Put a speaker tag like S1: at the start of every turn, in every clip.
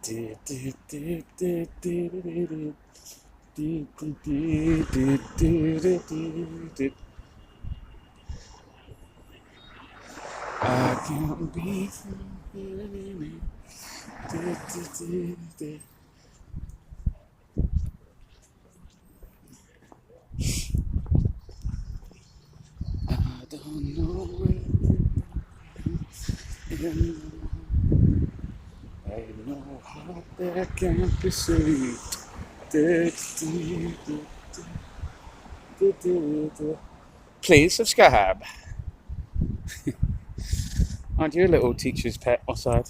S1: I can't be. I don't know where. Ain't no heart that can't be saved. Please subscribe. Aren't you a little teacher's pet outside?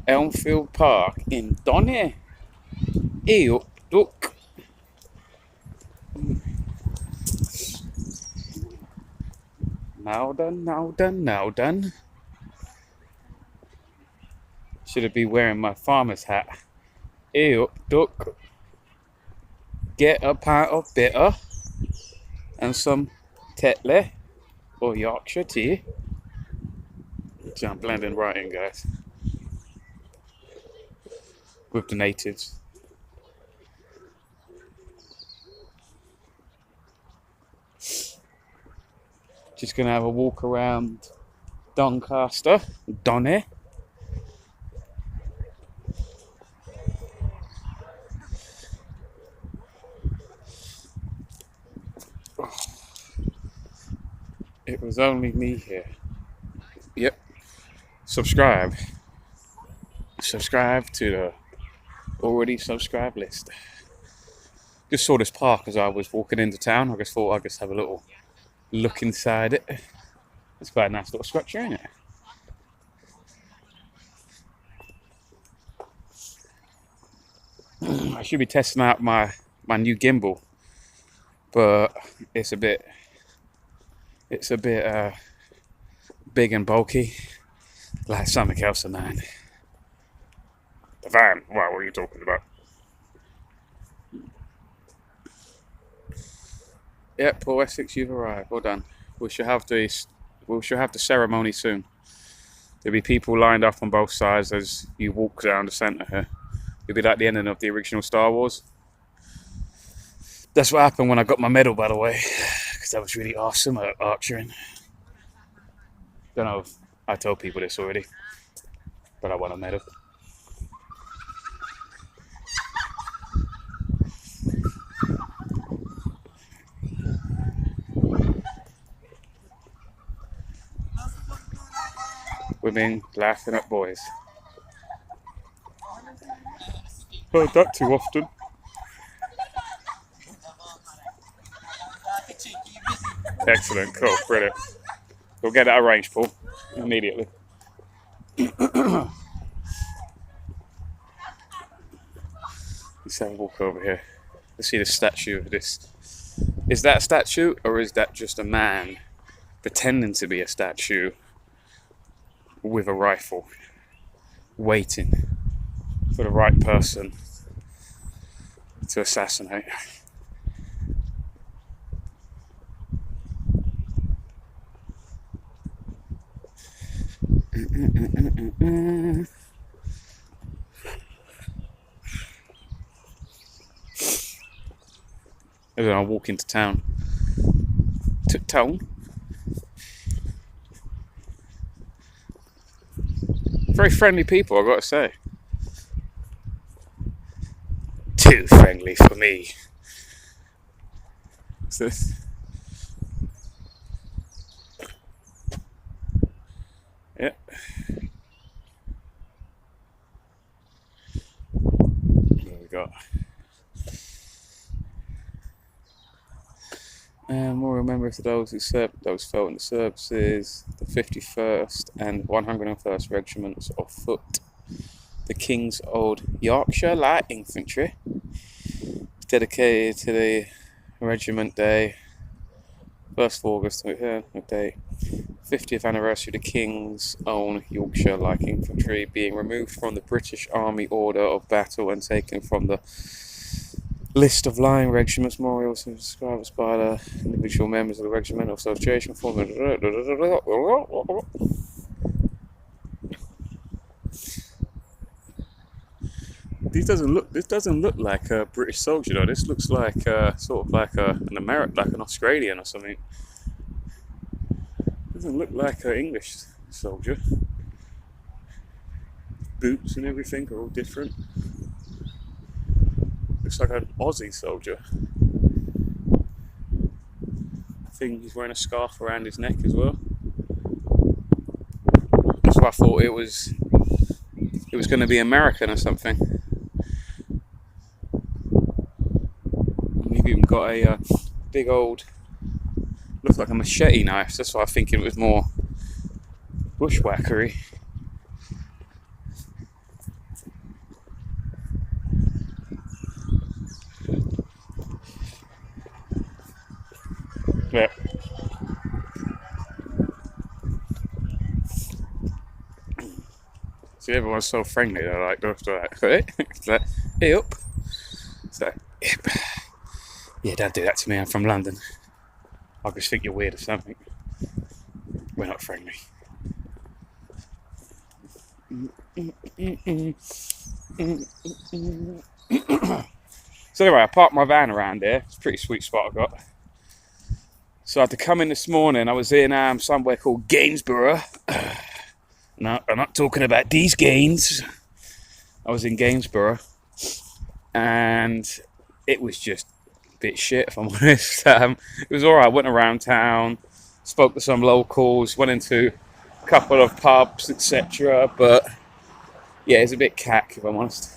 S1: Elmfield Park in Donny. Ew, look. Now done. Should have been wearing my farmer's hat. Ew, duck. Get a pint of bitter and some Tetley or Yorkshire tea. So I'm blending right in, guys, with the natives. Just gonna have a walk around Doncaster, Donny. It was only me here. Yep. Subscribe to the already subscribed list. Just saw this park as I was walking into town. I just thought I'd just have a little look inside it. It's quite a nice little structure, isn't it? I should be testing out my new gimbal, but it's a bit big and bulky, like something else of mine. The van? Wow, what are you talking about? Yep, Paul Essex, you've arrived. Well done. We shall have the ceremony soon. There'll be people lined up on both sides as you walk down the centre here. It'll be like the ending of the original Star Wars. That's what happened when I got my medal, by the way, because that was really awesome at archery. Don't know if I told people this already, but I won a medal. Women laughing at boys. Heard that too often. Excellent, cool, brilliant. We'll get that arranged, Paul, immediately. Let's have a walk over here. Let's see the statue of this. Is that a statue, or is that just a man pretending to be a statue with a rifle, waiting for the right person to assassinate? As I walk into town. Very friendly people, I've got to say. Too friendly for me. What's this? Yep. What we got? More remembrance to those who served, those fell in the services, the 51st and 101st Regiments of Foot, the King's Old Yorkshire Light Infantry, dedicated to the Regiment Day, 1st of August, day, 50th anniversary of the King's Own Yorkshire Light Infantry being removed from the British Army Order of Battle and taken from the List of line regiments, memorials, and described by the individual members of the regimental association. This doesn't look like a British soldier though. This looks like sort of like an American, like an Australian or something. Doesn't look like an English soldier. Boots and everything are all different. Looks like an Aussie soldier. I think he's wearing a scarf around his neck as well. That's why I thought it was going to be American or something. We've even got a big old, looks like a machete knife. That's why I think it was more bushwhackery. Yeah. See, everyone's so friendly. They're like, hey, hey up. It's like, yep. Yeah, don't do that to me. I'm from London. I just think you're weird or something. We're not friendly. So anyway, I parked my van around there. It's a pretty sweet spot I got. So I had to come in this morning. I was in somewhere called Gainsborough. No, I'm not talking about these gains. I was in Gainsborough. And it was just a bit shit, if I'm honest. It was alright. I went around town, spoke to some locals, went into a couple of pubs, etc. But yeah, it's a bit cack, if I'm honest.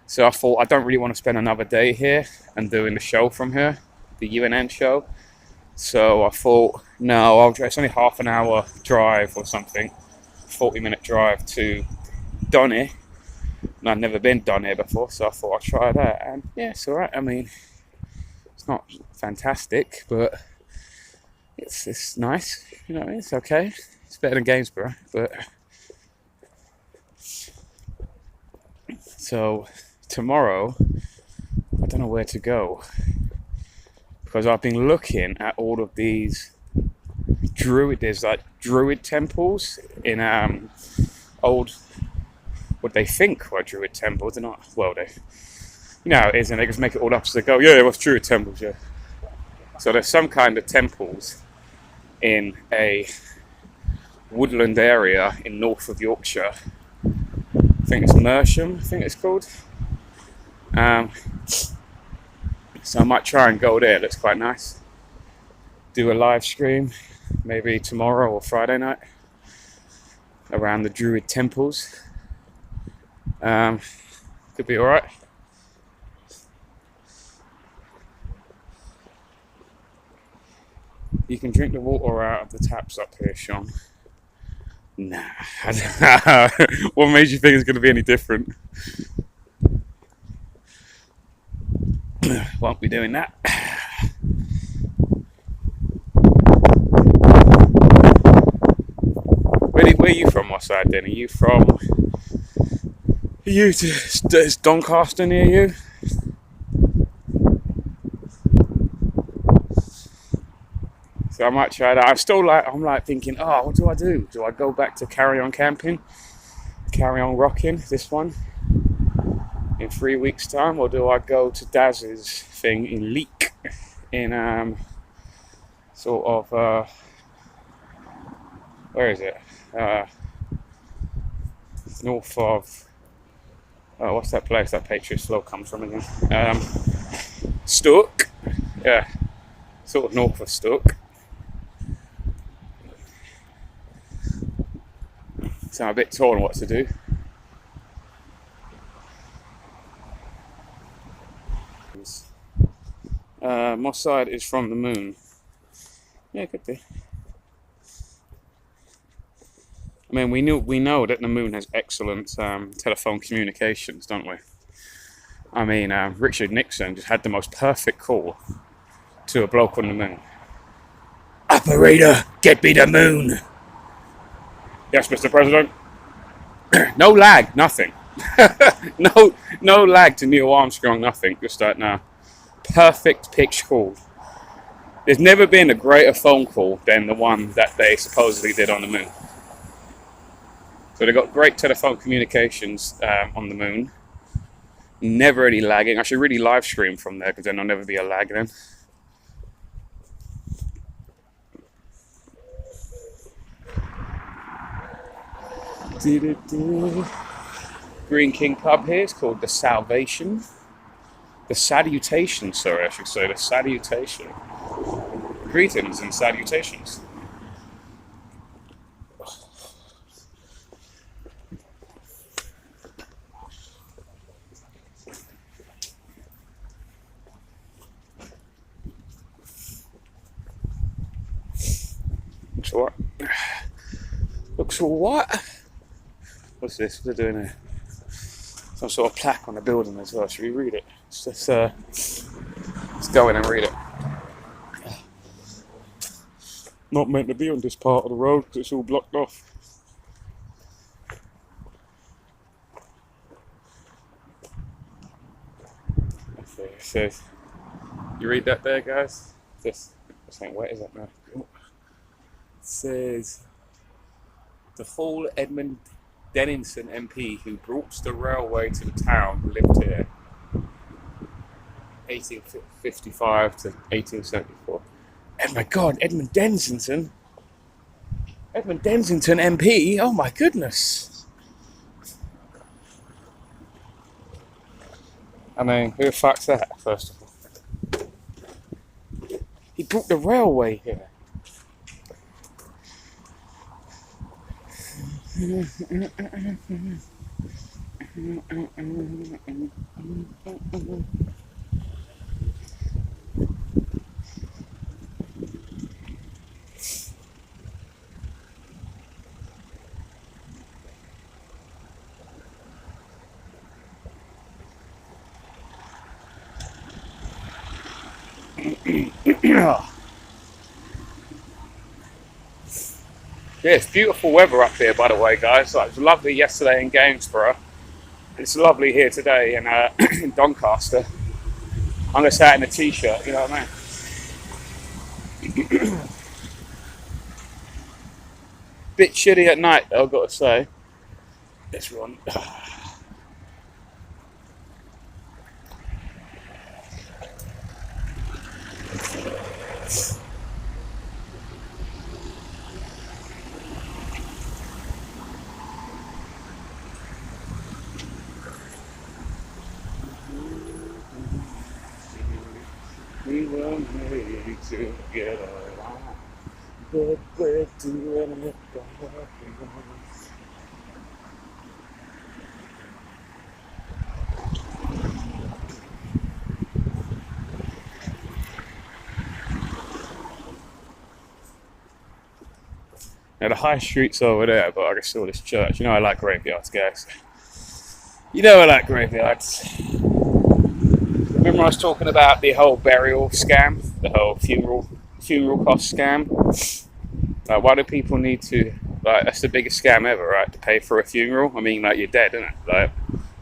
S1: So I thought I don't really want to spend another day here and doing the show from here, the UNN show. So I thought, no, it's only half an hour drive or something, 40-minute drive to Donny. And I'd never been down here before, so I thought I'd try that. And yeah, it's alright. I mean, it's not fantastic, but it's nice. You know what I mean? It's okay. It's better than Gainsborough. But so tomorrow, I don't know where to go, because I've been looking at all of these there's like druid temples in old, what they think were druid temples. They're not, well, you know how it is, and they just make it all up as they go. Yeah, what's druid temples? Yeah. So there's some kind of temples in a woodland area in north of Yorkshire. I think it's Mersham, I think it's called. So I might try and go there. It looks quite nice. Do a live stream, maybe tomorrow or Friday night, around the druid temples. Could be alright. You can drink the water out of the taps up here, Sean. Nah. What made you think it's going to be any different? Won't be doing that. Where are you from, my side then? Are you from... Is Doncaster near you? So I might try that. I'm like thinking, what do I do? Do I go back to Carry On Camping? Carry On Rocking, this one, in 3 weeks' time? Or do I go to Daz's thing in Leek, in sort of, where is it? North of, what's that place that Patriot Slow comes from again? Stoke. Yeah, sort of north of Stoke. So I'm a bit torn what to do. My side is from the moon. Yeah, could be. I mean, we know that the moon has excellent telephone communications, don't we? I mean, Richard Nixon just had the most perfect call to a bloke on the moon. Operator, get me the moon. Yes, Mr. President. No lag, nothing. No lag to Neil Armstrong, nothing. Just like now. Perfect pitch call. There's never been a greater phone call than the one that they supposedly did on the moon. So they got great telephone communications on the moon. Never any lagging. I should really live stream from there because then there'll never be a lag then. Green King pub here is called the Salvation. The Salutation, sorry, I should say. The Salutation. Greetings and salutations. Looks alright. Looks alright. What's this? What's it doing here? Some sort of plaque on the building as well. Should we read it? Let's go in and read it. Not meant to be on this part of the road because it's all blocked off. Okay, it says, you read that there, guys? This ain't wet, is it now? It says, the whole Edmund Dennison MP who brought the railway to the town lived here 1855 to 1874. Oh my God, Edmund Densington MP. Oh my goodness. I mean, who the fuck's that, first of all? He brought the railway here. Yeah, it's beautiful weather up here, by the way, guys. It was lovely yesterday in Gainsborough. It's lovely here today in, in Doncaster. I'm just out in a t-shirt, you know what I mean? Bit shitty at night, though, I've got to say. This one. We were made together, but we're doing it wrong. Now the high street's over there, but I can see all this church. You know I like graveyards, guys. You know I like graveyards. Remember I was talking about the whole burial scam, the whole funeral cost scam? Like, why do people need to, like, that's the biggest scam ever, right? To pay for a funeral? I mean, like, you're dead, isn't it? Like,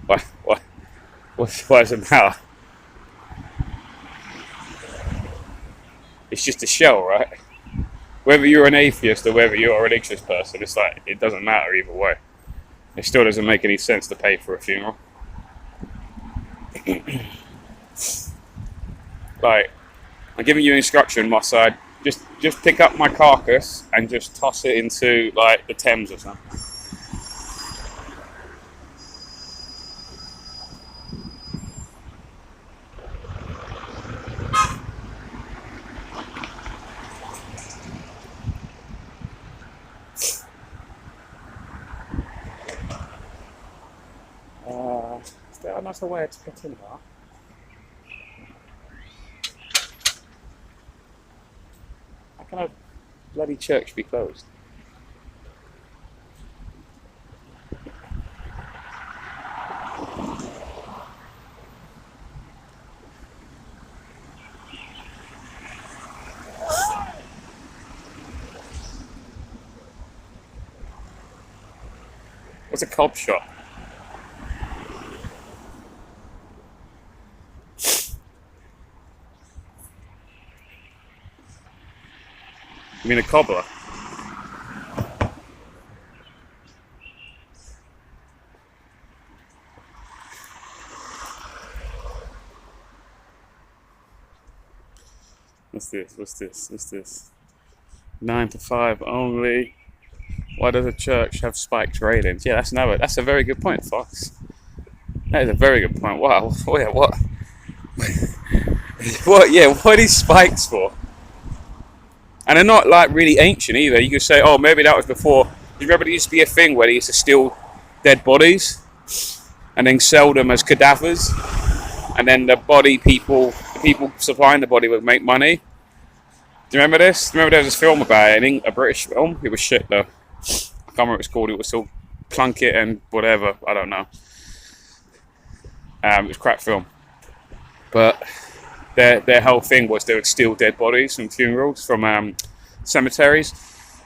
S1: why does it matter? It's just a shell, right? Whether you're an atheist or whether you're a religious person, it's like, it doesn't matter either way. It still doesn't make any sense to pay for a funeral. Like, I'm giving you instruction, my side. Just pick up my carcass and just toss it into, like, the Thames or something. Is there another way to get in here? How can a bloody church be closed? What's a cob shop? You mean a cobbler? What's this? 9 to 5 only. Why does a church have spiked railings? Yeah, that's a very good point, Fox. That is a very good point. Wow. Oh, yeah, what? What are these spikes for? And they're not like really ancient either. You could say, oh, maybe that was before. You remember there used to be a thing where they used to steal dead bodies and then sell them as cadavers, and then the people supplying the body would make money. Do you remember this? Do you remember there was this film about it, a British film? It was shit though. I can't remember what it's called. It was called Plunkett and whatever. I don't know. It was a crap film. But their whole thing was they would steal dead bodies from funerals, from cemeteries,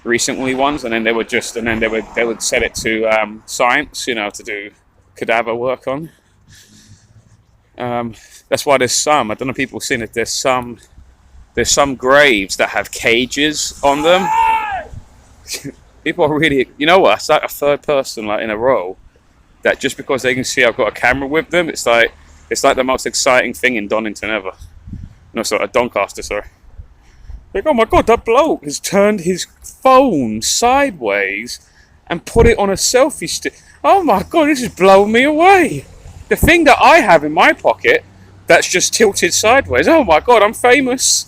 S1: recently ones, and then they would sell it to science, to do cadaver work on. That's why there's some. I don't know if people have seen it. There's some graves that have cages on them. People are really, you know what? It's like a third person, like in a row, that just because they can see I've got a camera with them, it's like the most exciting thing in Donington ever. No, sorry, Doncaster, sorry. Like, oh my god, that bloke has turned his phone sideways and put it on a selfie stick. Oh my god, this is blowing me away. The thing that I have in my pocket that's just tilted sideways. Oh my god, I'm famous.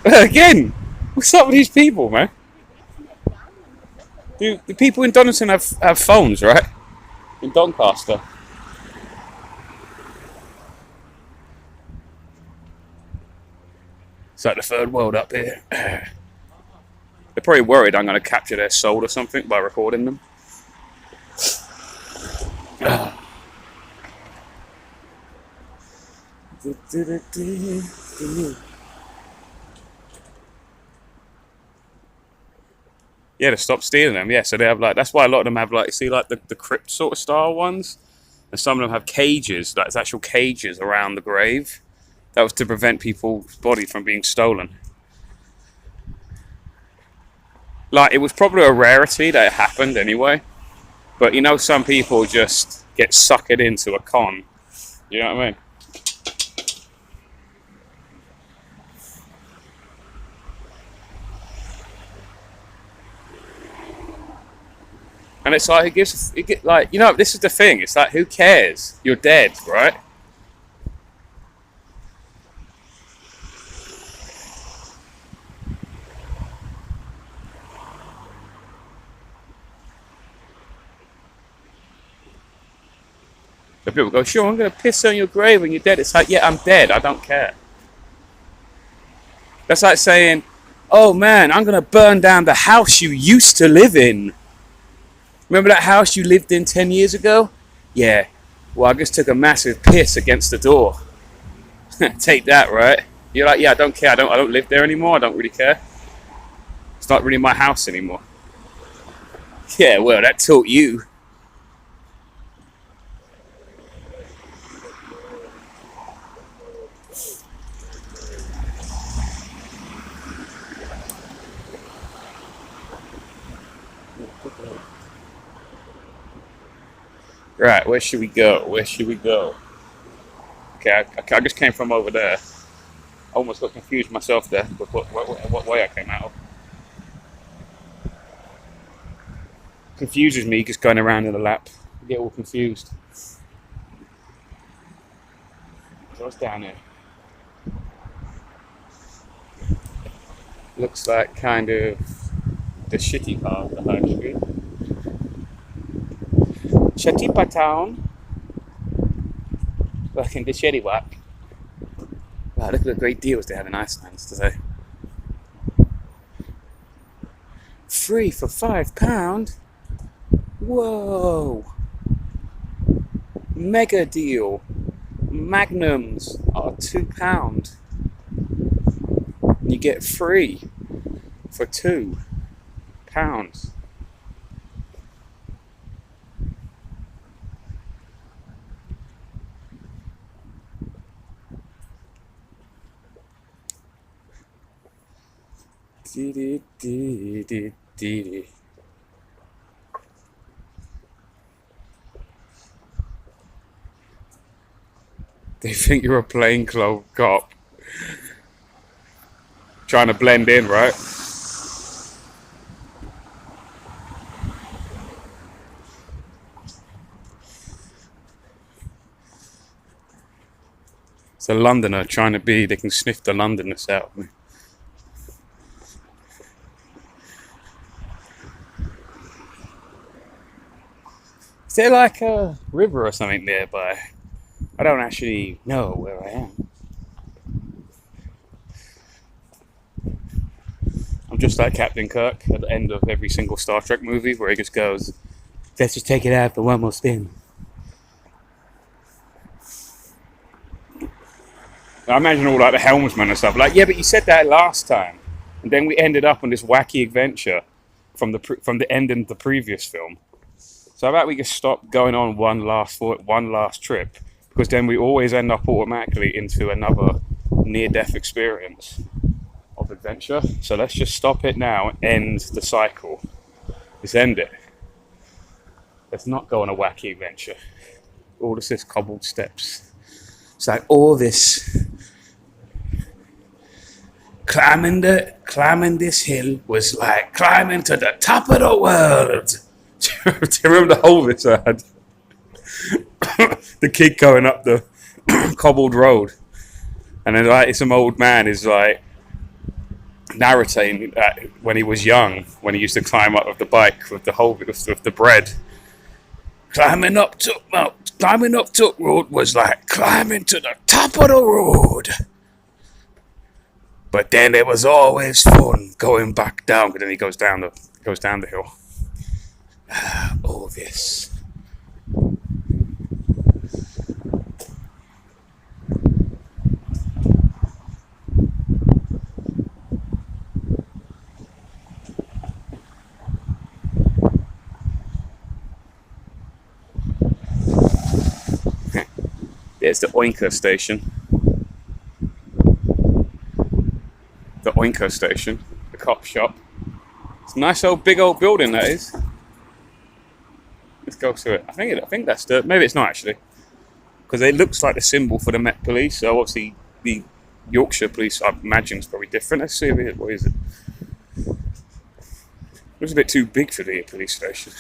S1: Again, what's up with these people, man? The people in Donington have phones, right? In Doncaster. It's like the third world up here. They're probably worried I'm going to capture their soul or something by recording them. Yeah, to stop stealing them. Yeah, so they have that's why a lot of them have you see the crypt sort of style ones, and some of them have cages, it's actual cages around the grave. That was to prevent people's body from being stolen. It was probably a rarity that it happened anyway, but some people just get suckered into a con. You know what I mean? And it's like this is the thing. It's like, who cares? You're dead, right? So people go, sure, I'm going to piss on your grave when you're dead. It's like, yeah, I'm dead. I don't care. That's like saying, oh man, I'm going to burn down the house you used to live in. Remember that house you lived in 10 years ago? Yeah. Well, I just took a massive piss against the door. Take that, right? You're like, yeah, I don't care. I don't live there anymore. I don't really care. It's not really my house anymore. Yeah, well, that taught you. Right, where should we go? Okay, I just came from over there. I almost got confused myself there with what way I came out of. Confuses me just going around in a lap. I get all confused. So what's down here? Looks like kind of the shitty part of the high street. Shatipa town. Like in the shitty whack. Wow, look at the great deals they have in Iceland today. 3 for £5. Whoa. Mega deal. Magnums are £2. and you get 3 for £2. They think you're a plainclothes cop trying to blend in, right? It's a Londoner trying to be, they can sniff the Londonness out of me. Is there like a river or something nearby? I don't actually know where I am. I'm just like Captain Kirk at the end of every single Star Trek movie where he just goes, let's just take it out for one more spin. I imagine all like the helmsmen and stuff. Like, yeah, but you said that last time. And then we ended up on this wacky adventure from the end of the previous film. So how about we just stop going on one last trip, because then we always end up automatically into another near-death experience of adventure. So let's just stop it now and end the cycle. Let's end it. Let's not go on a wacky adventure. All this is cobbled steps. It's like all this climbing this hill was like climbing to the top of the world. Do you remember the hole this had? The kid going up the cobbled road, and then like some old man is like narrating that when he was young, when he used to climb up with the bike with the hole with the bread. Climbing up Tuck Road was like climbing to the top of the road. But then it was always fun going back down, because then he goes down the hill. All this. There's the Oinker station. The Oinker station, the cop shop. It's a nice big old building, that is. Let's go to it. I think that's maybe it's not actually, because it looks like the symbol for the Met Police. So obviously the Yorkshire Police, I imagine, is probably different. Let's see if it, what is it? Looks a bit too big for the police station.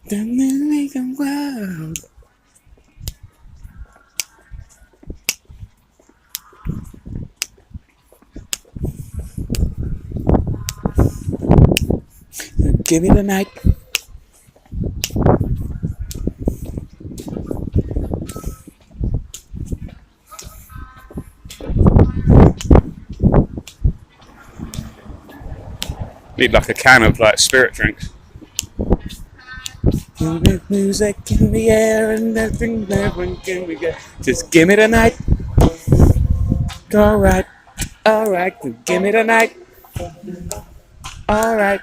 S1: The American world. Give me the night. Need like a can of like spirit drinks. Give me music in the air and everything can we get. Just give me the night. Alright, give me the night. Alright.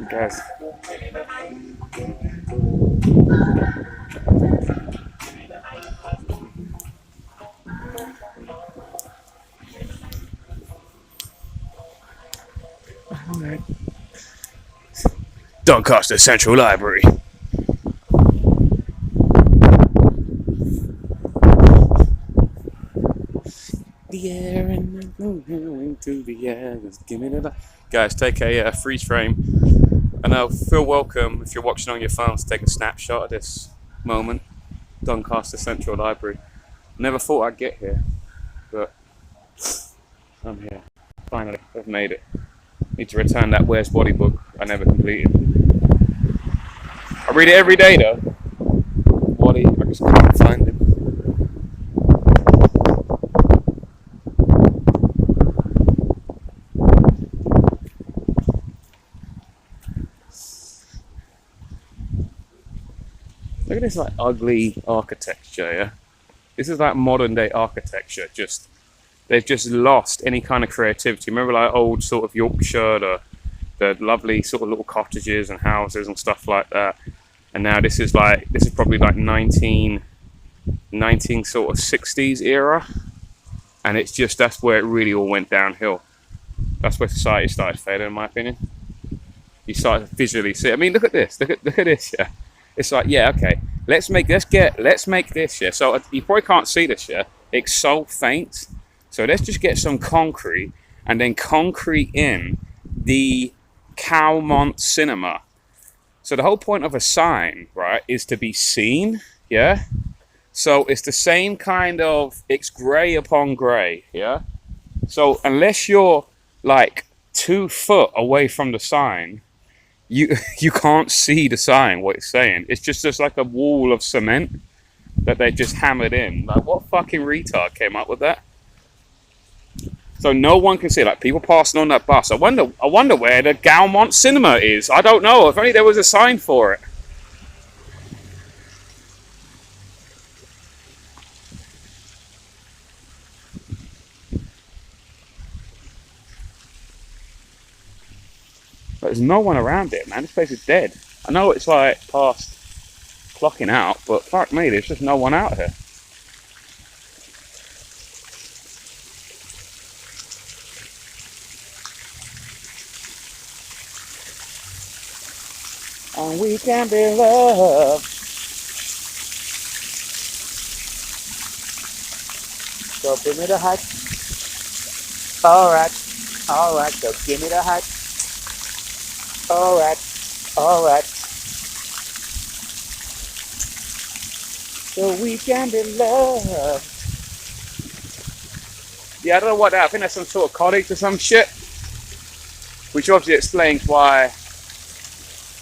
S1: Guys. Alright. Doncaster Central Library. The air and moving to the air. Just give me the guys. Take a freeze frame, and I'll feel welcome if you're watching on your phone to take a snapshot of this moment. Doncaster Central Library. Never thought I'd get here, but I'm here. Finally, I've made it. Need to return that Where's Body book I never completed. I read it every day though. Wally, I just can't find him. Look at this like ugly architecture, yeah? This is like modern day architecture. They've just lost any kind of creativity. Remember like old sort of Yorkshire, the lovely sort of little cottages and houses and stuff like that. And now this is probably like 19 sort of 60s era. And it's just, that's where it really all went downhill. That's where society started failing, in my opinion. You start to visually see. I mean, look at this. Look at this. Yeah, it's like, yeah, okay. Let's make this. Yeah. So you probably can't see this. Yeah, it's so faint. So let's just get some concrete and then concrete in the Calmont Cinema. So the whole point of a sign, right, is to be seen. Yeah. So it's the same kind of. It's grey upon grey. Yeah. So unless you're like 2 foot away from the sign, you can't see the sign, what it's saying. It's just like a wall of cement that they just hammered in. Like, what fucking retard came up with that? So no one can see, like, people passing on that bus. I wonder where the Calmont Cinema is. I don't know. If only there was a sign for it. But there's no one around it, man. This place is dead. I know it's like past clocking out, but fuck me, there's just no one out here. And we can be loved. So give me the hut. Alright, so give me the hut. Alright. So we can be loved. Yeah, I don't know what that. I think that's some sort of cottage or some shit. Which obviously explains why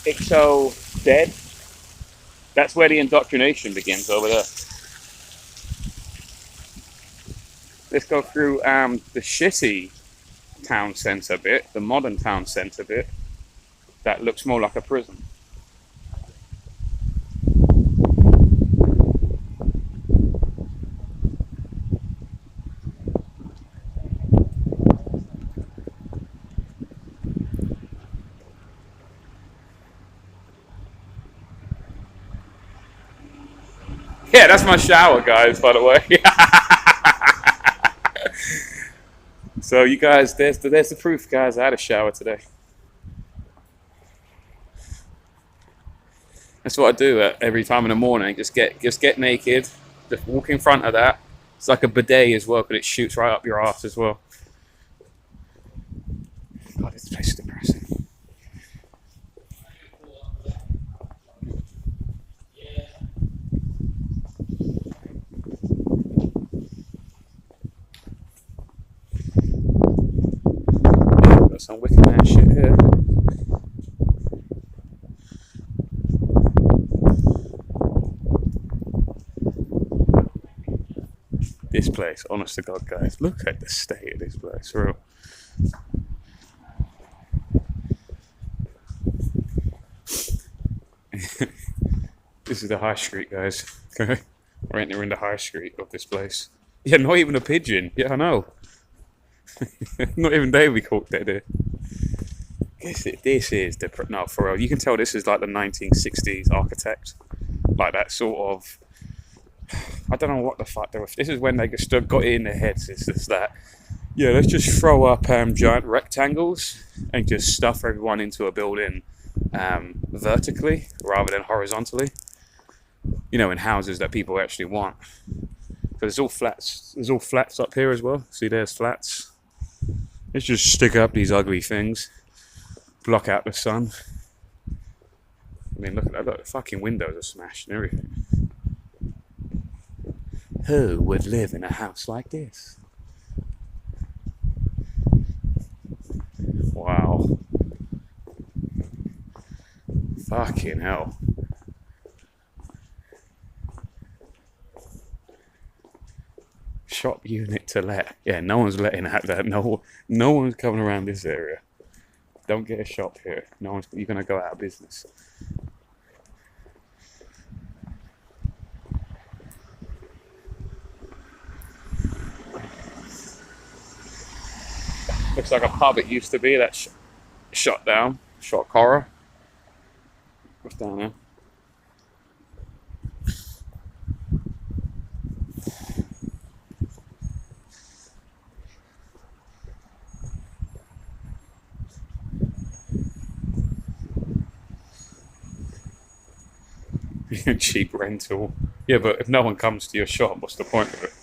S1: it's so dead. That's where the indoctrination begins, over there. Let's go through the shitty town centre bit, the modern town centre bit. That looks more like a prison. Yeah, that's my shower, guys, by the way. So you guys, there's the proof, guys. I had a shower today. That's what I do every time in the morning. Just get naked, just walk in front of that. It's like a bidet as well, because it shoots right up your ass as well. God, this place is depressing. Got some wicked man shit here. This place, honest to God, guys, look at the state of this place, real. This is the high street, guys. Okay, we're entering the high street of this place. Yeah, not even a pigeon. Yeah, I know. Not even they we caught dead here. This is no, for real. You can tell this is like the 1960s architect, like that sort of. I don't know what the fuck they were. This is when they just got it in their heads. It's just that, yeah, let's just throw up giant rectangles and just stuff everyone into a building vertically rather than horizontally. You know, in houses that people actually want. So there's all flats. There's all flats up here as well. See, there's flats. Let's just stick up these ugly things, block out the sun. I mean, look at that. Look, the fucking windows are smashed and everything. Who would live in a house like this? Wow. Fucking hell. Shop unit to let. Yeah, no one's letting out that. No one's coming around this area. Don't get a shop here. No one's. You're gonna go out of business. Looks like a pub it used to be. That's shut down. Shot Cora. What's down there? Cheap rental. Yeah, but if no one comes to your shop, what's the point of it?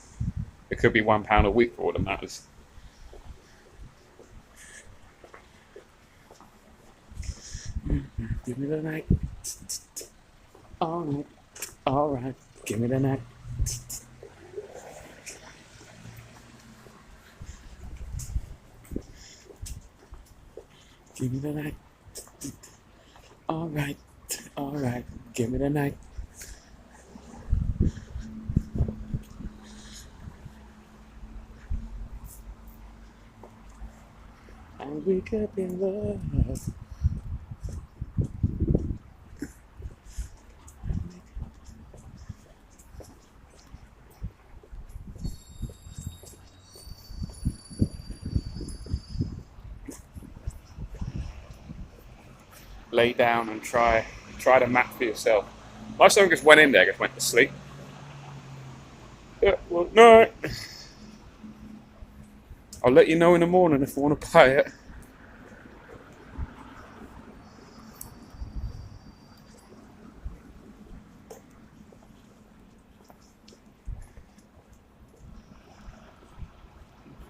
S1: It could be £1 a week for all that matters. Give me the night. All right. All right. Give me the night. Give me the night. All right. All right. Give me the night. And we could be in love. Lay down and try the map for yourself. Last time I just went in there, just went to sleep. Yeah, well, no. I'll let you know in the morning if I want to buy it.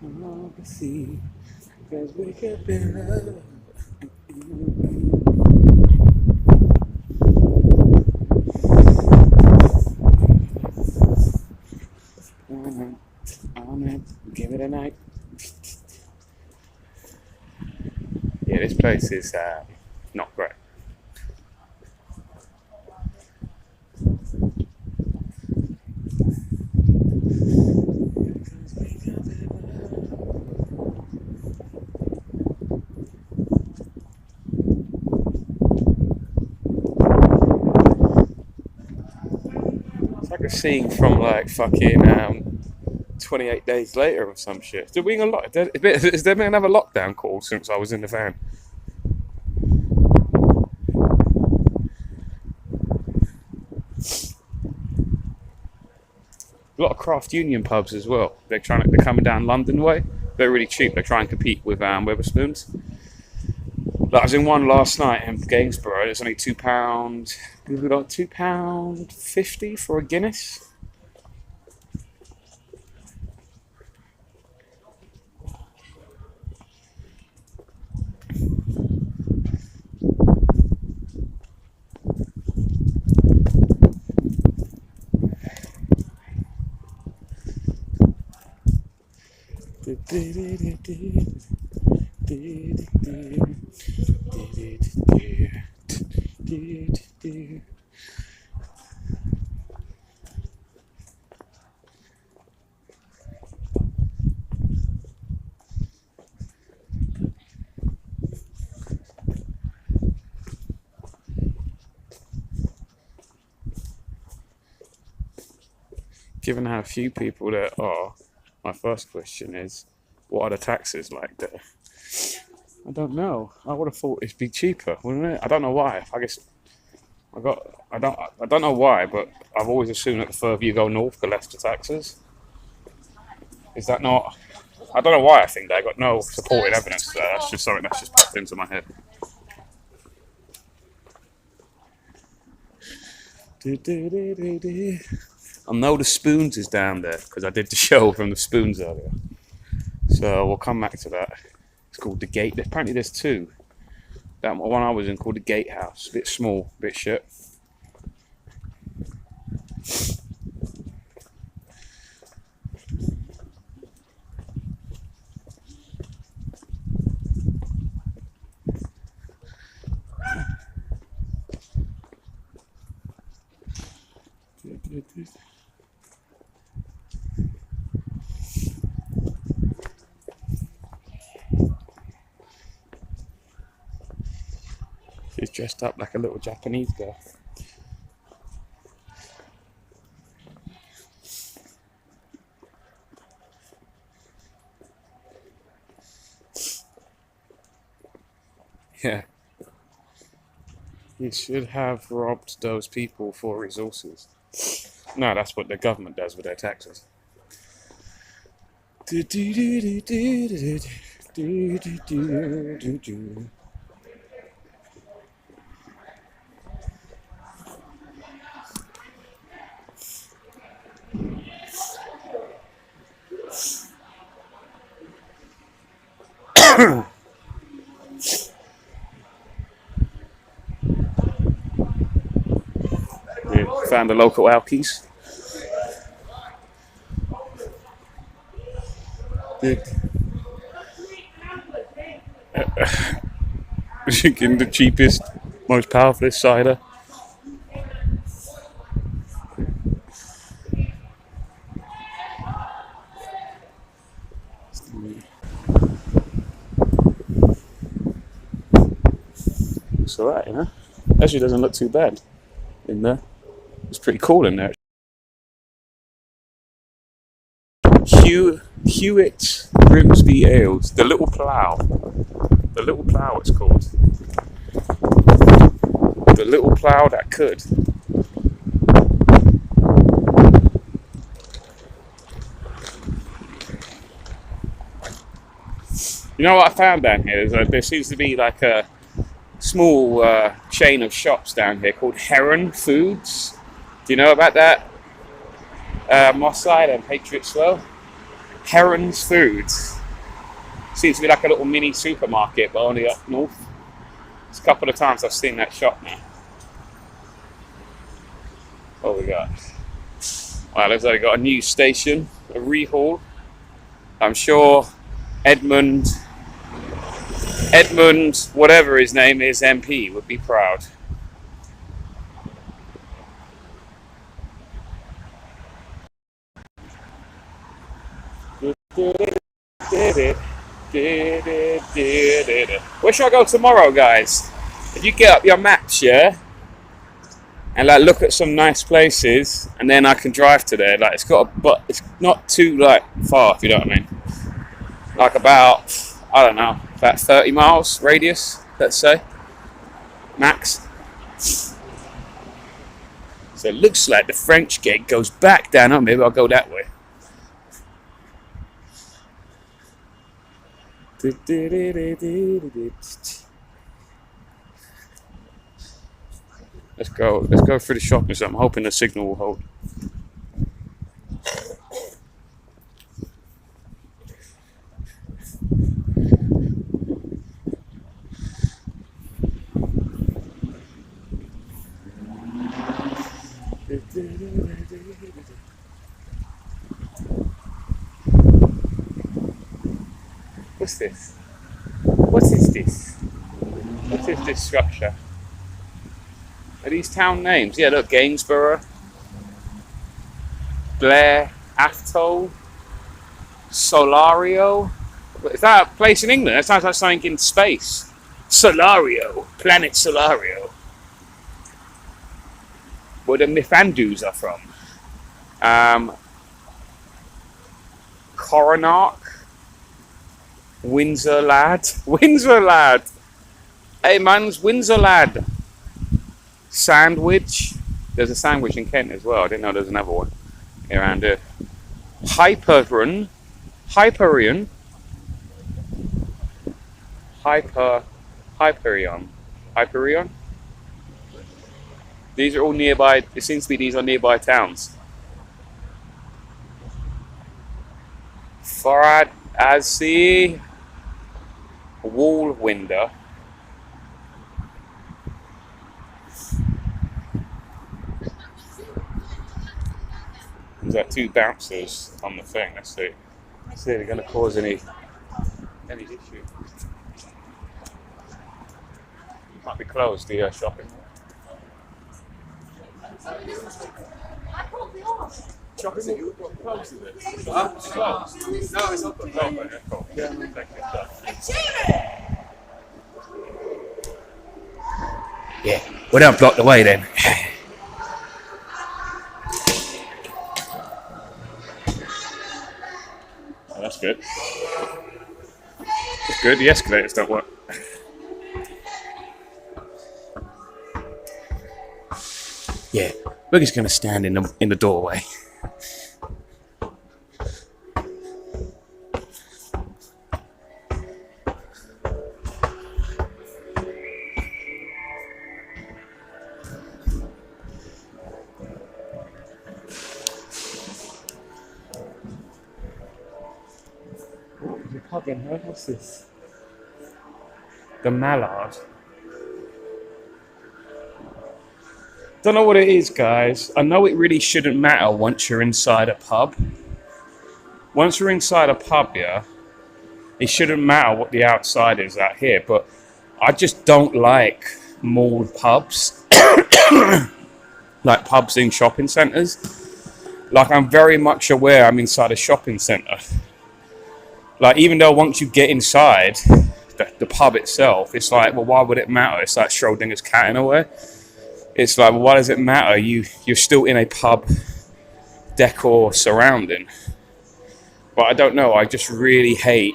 S1: I can see, 'cause we could be in love. Give it a night. Yeah, this place is not great. It's like a scene from like fucking 28 days later or some shit. Did we a lot? Has there been another lockdown call since I was in the van? A lot of craft union pubs as well. They're coming down London way. They're really cheap. They try and compete with Wetherspoons. Like I was in one last night in Gainsborough. It's only £2. We got £2.50 for a Guinness. Given how few people there are, my first question is, what are the taxes like there? I don't know. I would have thought it'd be cheaper, wouldn't it? I don't know why. I don't know why, but I've always assumed that the further you go north, the less the taxes. Is that not? I don't know why I think that. I got no supporting evidence for that. That's just something that's just popped into my head. I know the Spoons is down there because I did the show from the Spoons earlier. So we'll come back to that. It's called the Gate. Apparently there's two. That one I was in called the Gatehouse. A bit small, a bit shit. She's dressed up like a little Japanese girl. Yeah. You should have robbed those people for resources. No, that's what the government does with their taxes. Yeah, found the local alkies. Drinking the cheapest, most powerful cider. It's alright, you know? Actually doesn't look too bad in there. It's pretty cool in there. Hewitt Grimsby Ales, the Little Plough. The Little Plough it's called. The Little Plough that could. You know what I found down here? There seems to be like a small chain of shops down here called Heron Foods. Do you know about that? Moss Side and Patriotswell. Heron's Foods. Seems to be like a little mini supermarket, but only up north. It's a couple of times I've seen that shop now. What we got? Well, looks like we got a new station, a rehaul. I'm sure Edmund, whatever his name is, MP, would be proud. Where should I go tomorrow, guys? If you get up your maps, yeah, and like look at some nice places, and then I can drive to there. Like but it's not too like far, if you know what I mean. Like about, I don't know, about 30 miles radius, let's say, max. So it looks like the French gate goes back down. Oh, maybe I'll go that way. Let's go through the shopping. So I'm hoping the signal will hold. What's this? What is this? What is this structure? Are these town names? Yeah, look, Gainsborough, Blair, Atholl, Solario. Is that a place in England? That sounds like something in space. Solario, planet Solario. Where the Mifandus are from. Coronach. Windsor Lad. Windsor Lad. Hey, man's Windsor Lad. Sandwich. There's a sandwich in Kent as well. I didn't know there's another one around here. Hyperion. Hyperion. These are all nearby. It seems to be these are nearby towns. Farad Azzi. Wallwinder. There's like two bouncers on the thing. Let's see. Let's see if they're going to cause any issue. Might be closed, the shopping. Yeah, we don't block the way then. Oh, that's good. That's good. The escalators don't work. Yeah, we're just gonna stand in the doorway. What's this? The Mallard. Don't know what it is, guys. I know it really shouldn't matter once you're inside a pub. Once you're inside a pub, yeah, it shouldn't matter what the outside is out here. But I just don't like malled pubs, like pubs in shopping centres. Like, I'm very much aware I'm inside a shopping centre. Like, even though once you get inside the pub itself, it's like, well, why would it matter? It's like Schrodinger's cat in a way. It's like, well, why does it matter? You're still in a pub decor surrounding. But I don't know. I just really hate.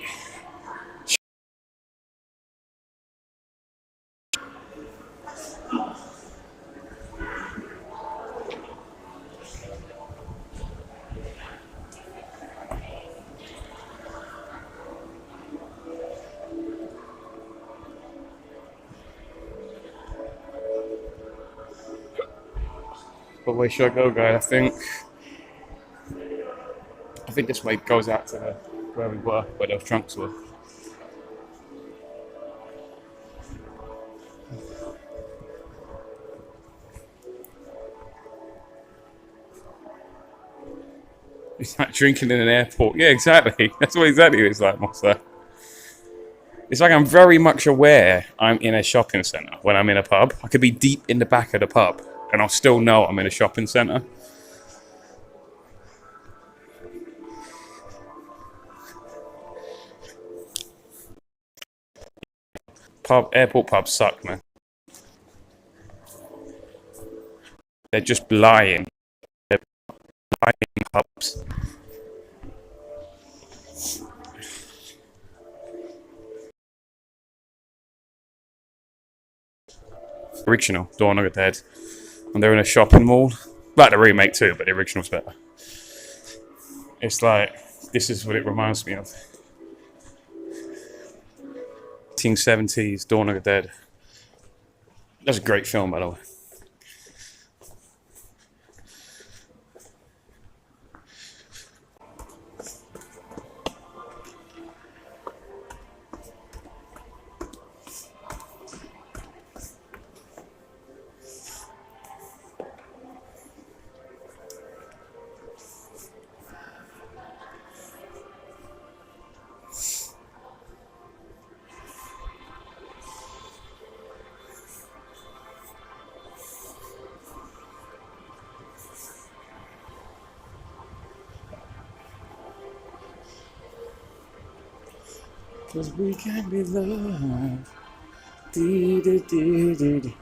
S1: What way should I go, guys? I think this way goes out to where we were, where those trunks were. It's like drinking in an airport. Yeah, exactly. That's what exactly it's like, Mossa. It's like I'm very much aware I'm in a shopping centre when I'm in a pub. I could be deep in the back of the pub and I'll still know I'm in a shopping centre. Airport pubs suck, man. They're just lying. They're lying pubs. Original, Dawn of the Dead. And they're in a shopping mall. Like the remake too, but the original's better. It's like, this is what it reminds me of. 1970s, Dawn of the Dead. That's a great film, by the way. Cause we can be loved. Dee, dee, dee, dee, dee.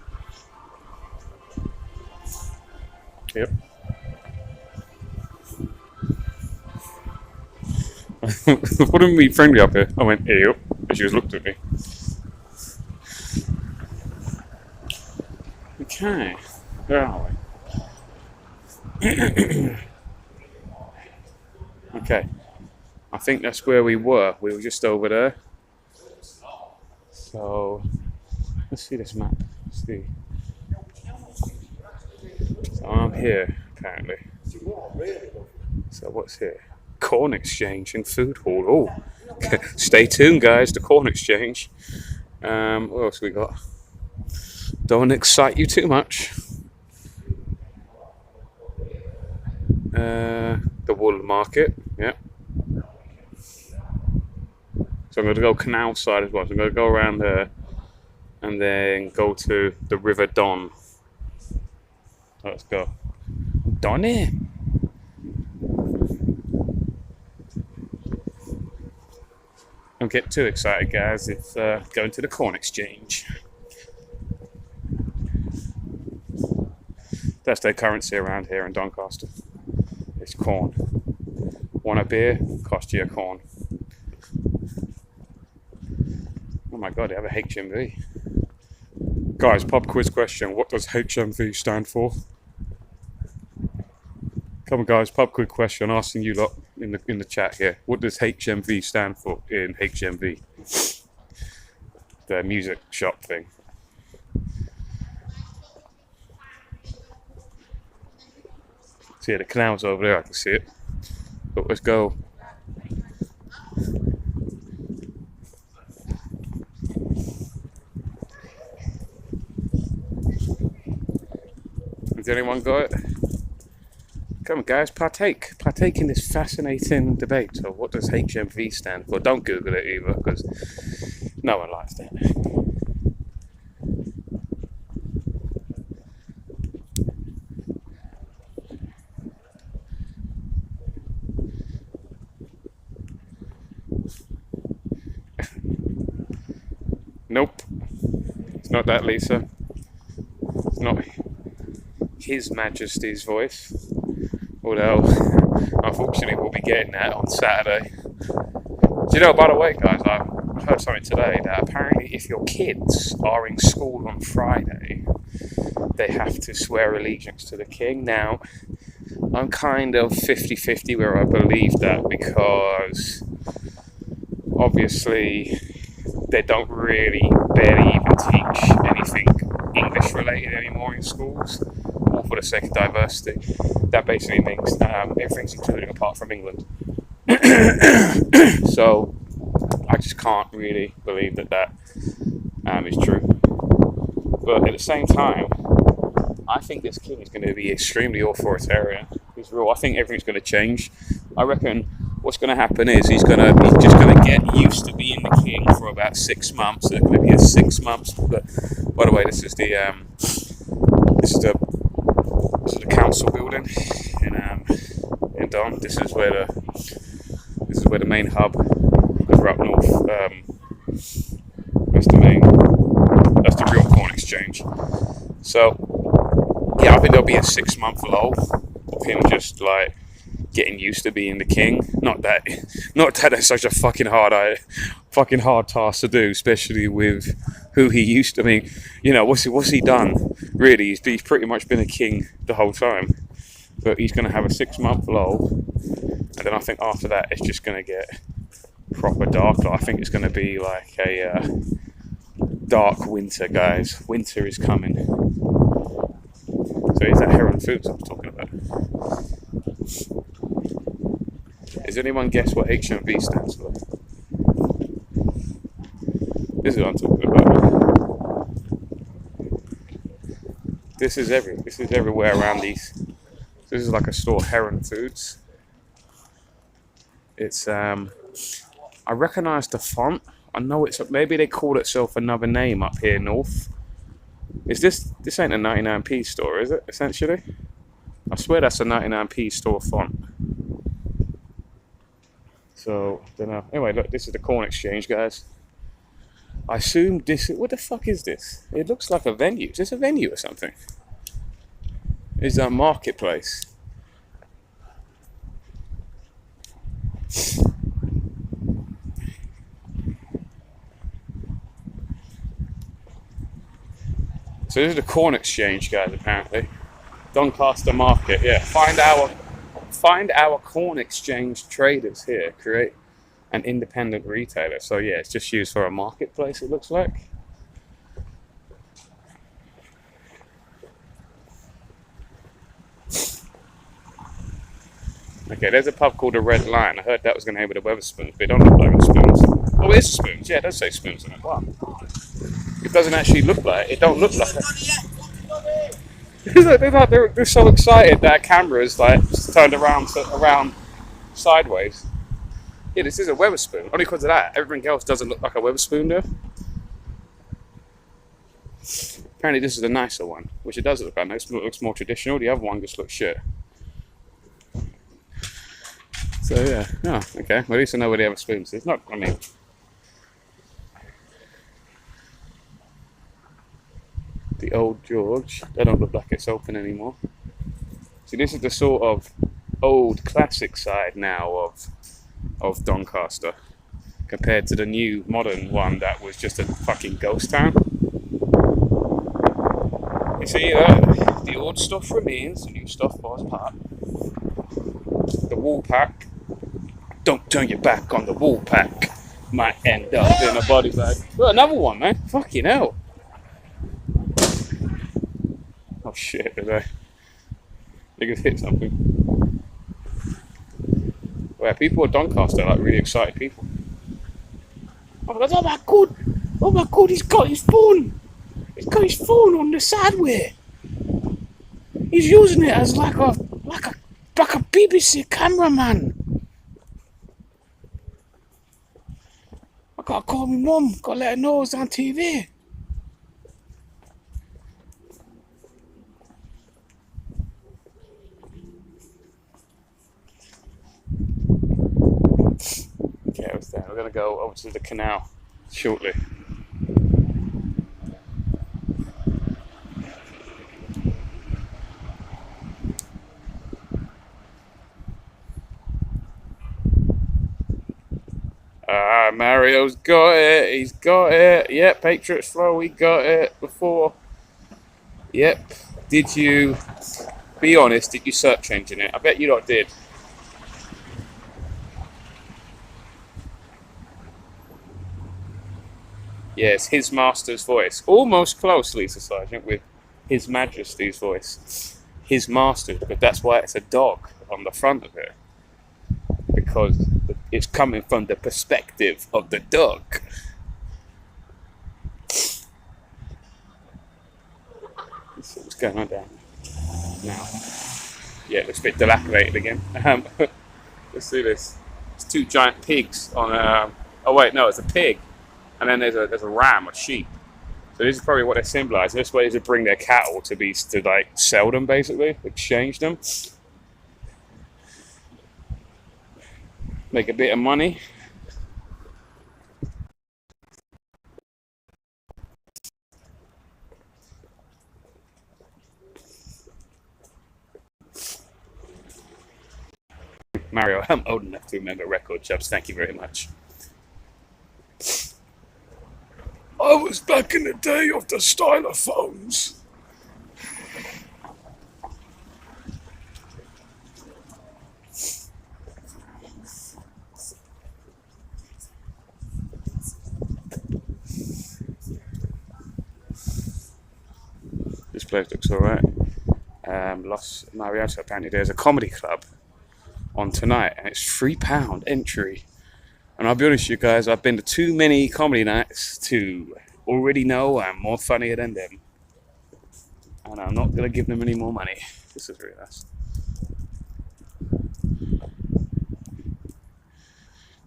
S1: Yep. What did we friendly up here? I went, yep. And she just looked at me. Okay. Where are we? Okay. I think that's where we were. We were just over there. So, let's see this map. Let's see. So I'm here, apparently. So what's here? Corn Exchange and Food Hall. Oh, stay tuned, guys. The Corn Exchange. What else we got? Don't excite you too much. The Wool Market. Yeah. So I'm going to go canal side as well. So I'm going to go around there and then go to the River Don. Let's go. Donny. Don't get too excited, guys. It's going to the corn exchange. That's their currency around here in Doncaster. It's corn. Want a beer? Cost you a corn. Oh my god, they have a HMV. Guys, pub quiz question. What does HMV stand for? Come on, guys, pub quiz question. I'm asking you lot in the chat here. What does HMV stand for in HMV? The music shop thing. See, the canal's over there. I can see it. But let's go. Has anyone got it? Come on, guys, partake in this fascinating debate of what does HMV stand for. Don't Google it either, because no one likes that. Nope, it's not that, Lisa. It's not His Majesty's voice. Although, unfortunately, we'll be getting that on Saturday. Do you know, by the way, guys, I heard something today that apparently if your kids are in school on Friday, they have to swear allegiance to the King. Now, I'm kind of 50-50 where I believe that, because obviously they don't really barely even teach anything English related anymore in schools, all for the sake of diversity. That basically means everything's included apart from England. So I just can't really believe that is true. But at the same time, I think this king is going to be extremely authoritarian. I think everything's going to change. I reckon what's going to happen is he's just going to get used to being the king for about 6 months. There's going to be a 6 months. But by the way, this is the council building in Don. This is where the main hub. We're up north. That's the real corn exchange. So yeah, I think there'll be a 6-month lull of him just like getting used to being the king. Not that it's such a fucking hard task to do, especially with who he used to. I mean, you know, what's he done? Really, he's pretty much been a king the whole time. But he's going to have a 6-month lull, and then I think after that it's just going to get proper dark. I think it's going to be like a dark winter, guys. Winter is coming. So is that Heron Foods I'm talking about? Does anyone guess what HMV stands for? This is what I'm talking about. This is everywhere around these. This is like a store, Heron Foods. It's I recognise the font. I know maybe they call itself another name up here north. Is this ain't a 99p store, is it, essentially? I swear that's a 99p store font. So, don't know. Anyway, look, this is the corn exchange, guys. I assume what the fuck is this? It looks like a venue. Is this a venue or something? Is that a marketplace? So this is the corn exchange, guys, apparently. Doncaster market, yeah. Find our corn exchange traders here. Create an independent retailer. So yeah, it's just used for a marketplace, it looks like. Okay, there's a pub called the Red Lion. I heard that was going to name with the Weatherspoons, but they don't look like spoons. Oh, it is spoons. Yeah, it does say spoons on it. Wow. It doesn't actually look like it. It don't look like it. They're so excited that camera's like turned around sideways. Yeah, this is a Weatherspoon. Only because of that. Everything else doesn't look like a Weatherspoon though. Apparently this is the nicer one, which it does look like. It looks more traditional. The other one just looks shit. So yeah, okay. Well, at least I know where the other spoons is. Not, I mean, the Old George. They don't look like it's open anymore. See, this is the sort of old classic side now of Doncaster compared to the new modern one that was just a fucking ghost town. You see, the old stuff remains, the new stuff falls apart. The wool pack, don't turn your back on the wool pack, might end up in a body bag. Well, another one, man. Fucking hell. Oh shit, did I? Niggas hit something. Where people at Doncaster are like really excited people. Oh my god, he's got his phone! He's got his phone on the sideway! He's using it as like a BBC cameraman! I gotta call my mum, gotta let her know it's on TV. Okay, I was there. We're gonna go over to the canal shortly. Mario's got it. He's got it. Yep, Patriots Flow. We got it before. Yep. Did you? Be honest. Did you search engine it? I bet you lot did. Yes, His Master's voice. Almost close, Lisa Sargent, with His Majesty's voice. His Master's, but that's why it's a dog on the front of it. Because it's coming from the perspective of the dog. Let's see what's going on down now. Yeah, it looks a bit dilapidated again. Let's see this. It's two giant pigs on a... Oh wait, no, it's a pig. And then there's a ram, a sheep. So this is probably what they symbolise. This way is to bring their cattle to like sell them, basically, exchange them, make a bit of money. Mario, I'm old enough to remember record shops. Thank you very much. I was back in the day of the stylophones. This place looks alright. Los Mariatos, apparently there's a comedy club on tonight and it's £3 entry. And I'll be honest with you guys, I've been to too many comedy nights to already know I'm more funnier than them. And I'm not going to give them any more money. This is really nice.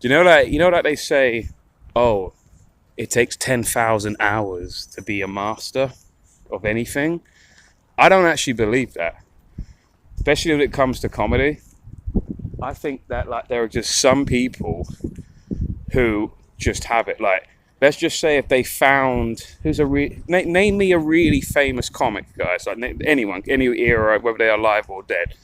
S1: Do you know that they say, oh, it takes 10,000 hours to be a master of anything? I don't actually believe that. Especially when it comes to comedy. I think that like there are just some people who just have it. Like, let's just say if they found name me a really famous comic, guys. Like anyone, any era, whether they are alive or dead.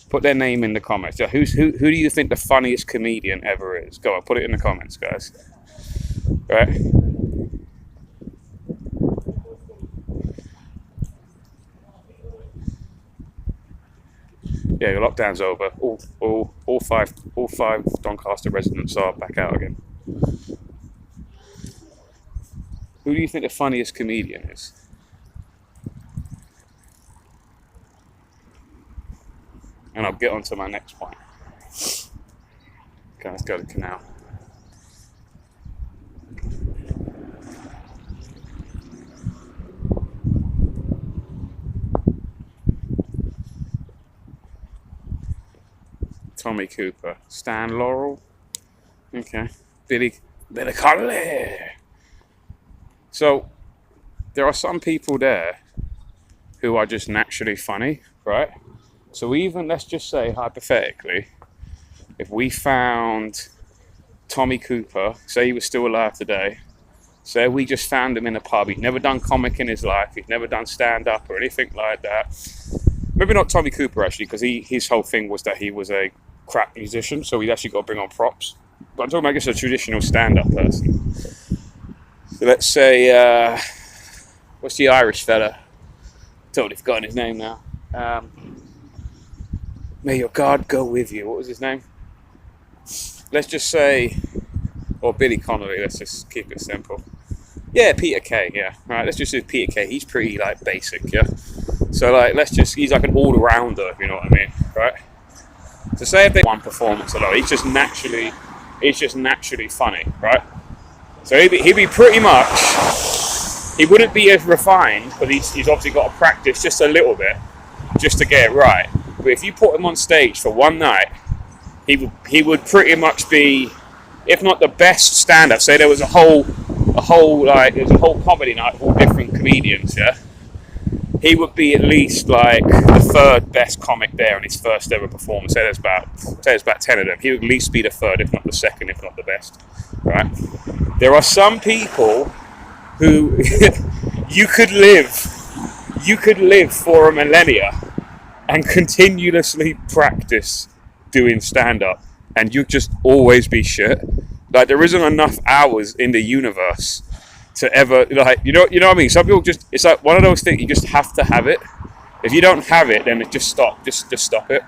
S1: Put their name in the comments. So who do you think the funniest comedian ever is? Go on, put it in the comments, guys. Right? Yeah, the lockdown's over. All five Doncaster residents are back out again. Who do you think the funniest comedian is? And I'll get on to my next point. Okay, let's go to the canal. Tommy Cooper. Stan Laurel. Okay. Billy Connolly. So, there are some people there who are just naturally funny, right? So even, let's just say, hypothetically, if we found Tommy Cooper, say he was still alive today, So we just found him in a pub. He'd never done comic in his life. He'd never done stand-up or anything like that. Maybe not Tommy Cooper, actually, because his whole thing was that he was a crap musician, so he'd actually got to bring on props. But I'm talking about just a traditional stand-up person. So let's say, what's the Irish fella? Totally forgotten his name now. May your God go with you. What was his name? Let's just say, or Billy Connolly, let's just keep it simple. Yeah, Peter Kay, yeah. Alright, let's just do Peter Kay. He's pretty, like, basic, yeah? So, like, he's like an all-rounder, if you know what I mean, right? So say if they one performance alone, he's just naturally funny, right? So he'd be pretty much, he wouldn't be as refined, but he's obviously got to practice just a little bit, just to get it right. But if you put him on stage for one night, he would pretty much be, if not the best stand-up. Say there was a whole comedy night of all different comedians, yeah. He would be at least like the third best comic there in his first ever performance. Say there's about 10 of them. He would at least be the third, if not the second, if not the best. Right? There are some people who you could live for a millennia and continuously practice doing stand-up, and you'd just always be shit. Like, there isn't enough hours in the universe to ever, like, you know what I mean? Some people just, it's like one of those things, you just have to have it. If you don't have it, then it just stop it.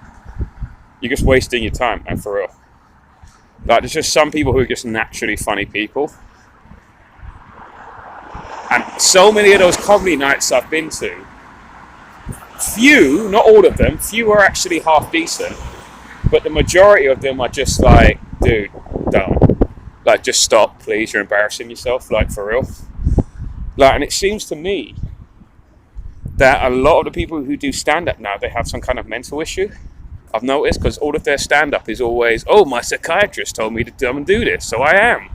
S1: You're just wasting your time, man, for real. Like, there's just some people who are just naturally funny people. And so many of those comedy nights I've been to, few, not all of them, few are actually half decent, but the majority of them are just like, dude, don't. Like, just stop, please, you're embarrassing yourself, like, for real. Like, and it seems to me that a lot of the people who do stand-up now, they have some kind of mental issue. I've noticed, because all of their stand-up is always, oh, my psychiatrist told me to come and do this, so I am.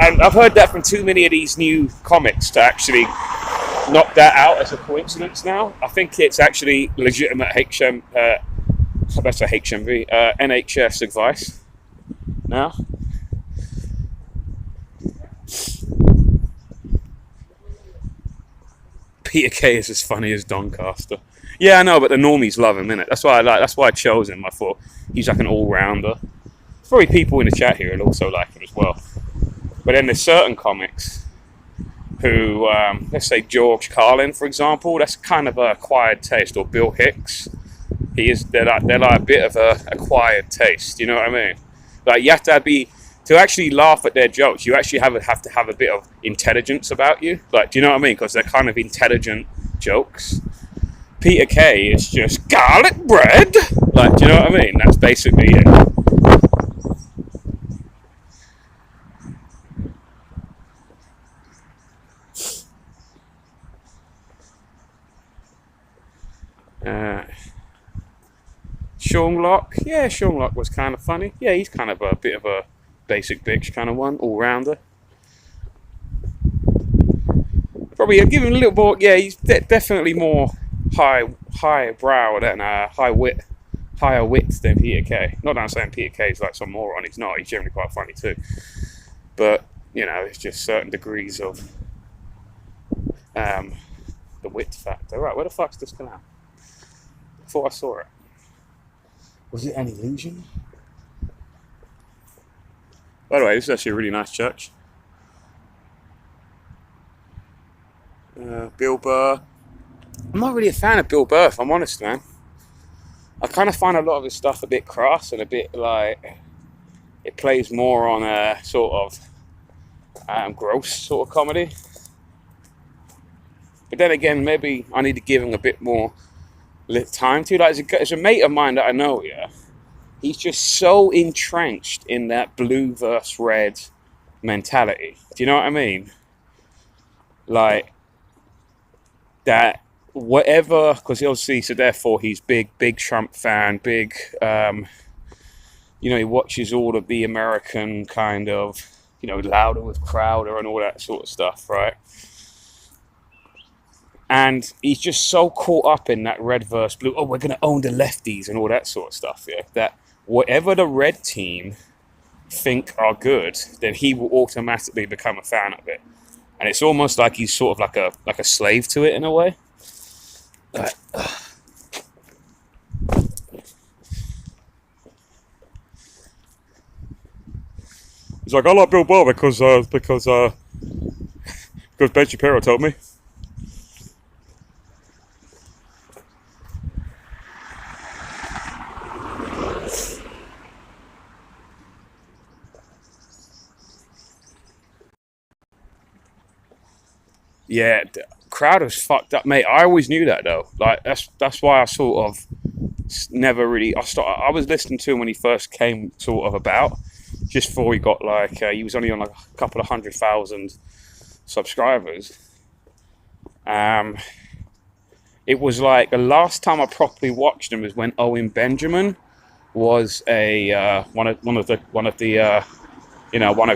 S1: And I've heard that from too many of these new comics to actually knock that out as a coincidence now. I think it's actually legitimate NHS advice now. Peter Kay is as funny as Doncaster. Yeah, I know, but the normies love him, innit? That's why I chose him. I thought he's like an all-rounder. There's probably people in the chat here who also like him as well. But then there's certain comics who, let's say George Carlin, for example, that's kind of an acquired taste, or Bill Hicks. They're like a bit of a acquired taste, you know what I mean? Like, you have to actually laugh at their jokes, you actually have to have a bit of intelligence about you. Like, do you know what I mean? Because they're kind of intelligent jokes. Peter Kay is just garlic bread. Like, do you know what I mean? That's basically it. Sean Locke. Yeah, Sean Locke was kind of funny. Yeah, he's kind of a bit of a basic bitch kind of one, all-rounder. Probably, I'd give him a little more, yeah, he's definitely more high brow than higher wit than Peter Kay. Not that I'm saying Peter Kay is like some moron, he's not, he's generally quite funny too. But, you know, it's just certain degrees of the wit factor. Right, where the fuck's this canal? I thought I saw it. Was it an illusion? By the way, this is actually a really nice church. Bill Burr. I'm not really a fan of Bill Burr, if I'm honest, man. I kind of find a lot of his stuff a bit crass and a bit like, it plays more on a sort of gross sort of comedy. But then again, maybe I need to give him a bit more time to. Like, there's a mate of mine that I know, yeah. He's just so entrenched in that blue versus red mentality. Do you know what I mean? Like, that whatever, because obviously, so therefore he's big Trump fan, big, you know, he watches all of the American kind of, you know, Louder with Crowder and all that sort of stuff, right? And he's just so caught up in that red versus blue. Oh, we're going to own the lefties and all that sort of stuff, yeah. That whatever the red team think are good, then he will automatically become a fan of it. And it's almost like he's sort of like a slave to it in a way. Like, he's like, I like Bill Burr because Ben Shapiro told me. Yeah, Crowder's fucked up, mate. I always knew that though. Like that's why I sort of never really. I was listening to him when he first came sort of about, just before he got like he was only on like a couple of 100,000 subscribers. Um, it was like the last time I properly watched him was when Owen Benjamin was a one of the one of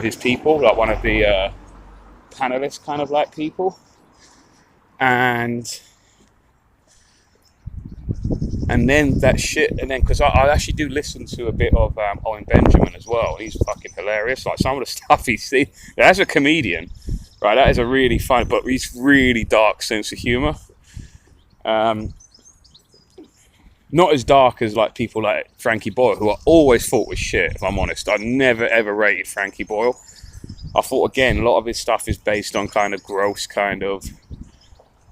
S1: his people, like one of the panelists, kind of like people, and then that shit, and then because I actually do listen to a bit of Owen Benjamin as well. He's fucking hilarious. Like some of the stuff he sees, as a comedian, right? That is a really fun, but he's really dark sense of humor. Not as dark as like people like Frankie Boyle, who I always thought was shit. If I'm honest, I never ever rated Frankie Boyle. I thought again, a lot of his stuff is based on kind of gross, kind of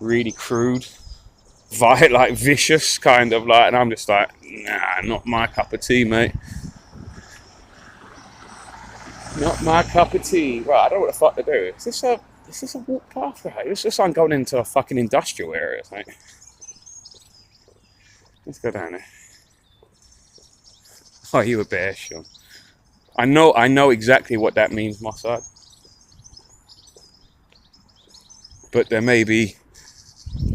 S1: really crude, like vicious, kind of like, and I'm just like, nah, not my cup of tea, mate. Not my cup of tea. Right, I don't know what the fuck to do. Is this a walk path? Right? It's just like going into a fucking industrial area, mate. Let's go down there. Oh, you a bear, Sean. I know exactly what that means, Mossad. But there may be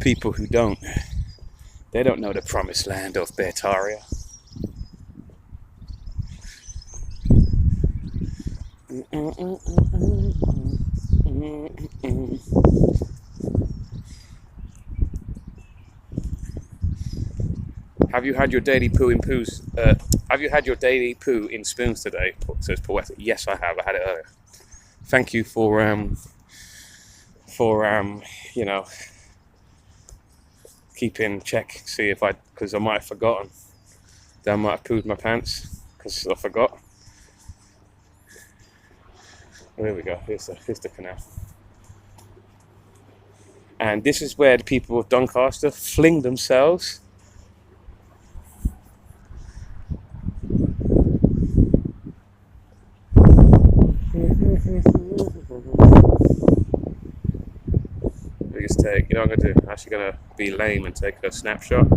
S1: people who don't. They don't know the promised land of Beartaria. Have you had your daily poo in poos? Have you had your daily poo in spoons today? Says Poetic. Yes, I have. I had it earlier. Thank you for you know, keeping check. See if because I might have forgotten. That I might have pooed my pants because I forgot. Oh, there we go. Here's the canal. And this is where the people of Doncaster fling themselves. Biggest take. You know what I'm gonna do? I'm actually gonna be lame and take a snapshot. How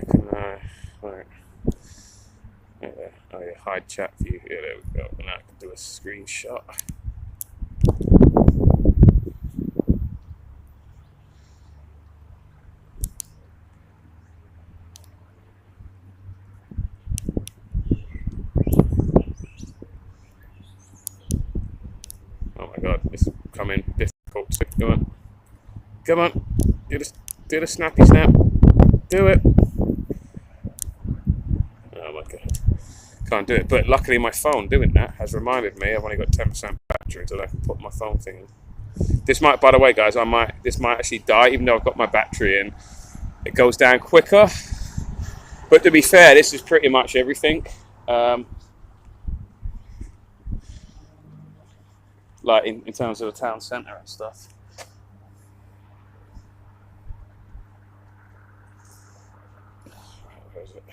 S1: can I? Right. Oh yeah, hide chat view. Yeah, there we go. And I can do a screenshot. Oh my god, it's becoming difficult. Come on. Come on. Do the snappy snap. Do it. Oh my god. Can't do it. But luckily my phone doing that has reminded me I've only got 10% battery until I can put my phone thing in. This might, by the way guys, this might actually die even though I've got my battery in. It goes down quicker. But to be fair, this is pretty much everything. Like in terms of the town centre and stuff. Where is it?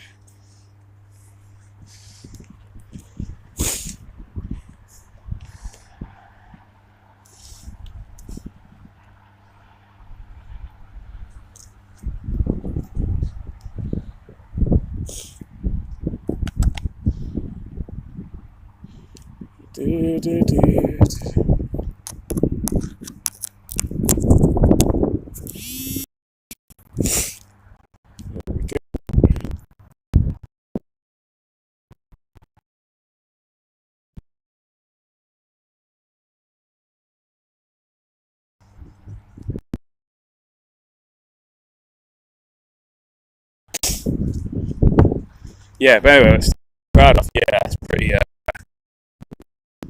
S1: Yeah, but anyway, it's proud of. Yeah, it's pretty. Yeah,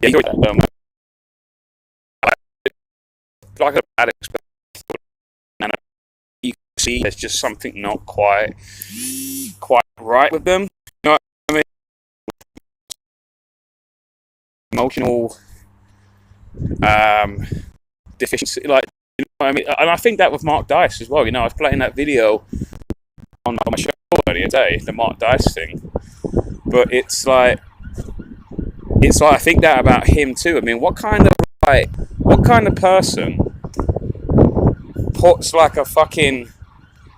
S1: you got that, like a bad experience, and you can see there's just something not quite right with them. You know what I mean? Emotional deficiency, like, you know what I mean. And I think that with Mark Dice as well. You know, I was playing that video on my show earlier today, the Mark Dice thing. But it's like I think that about him too. I mean, what kind of person puts like a fucking,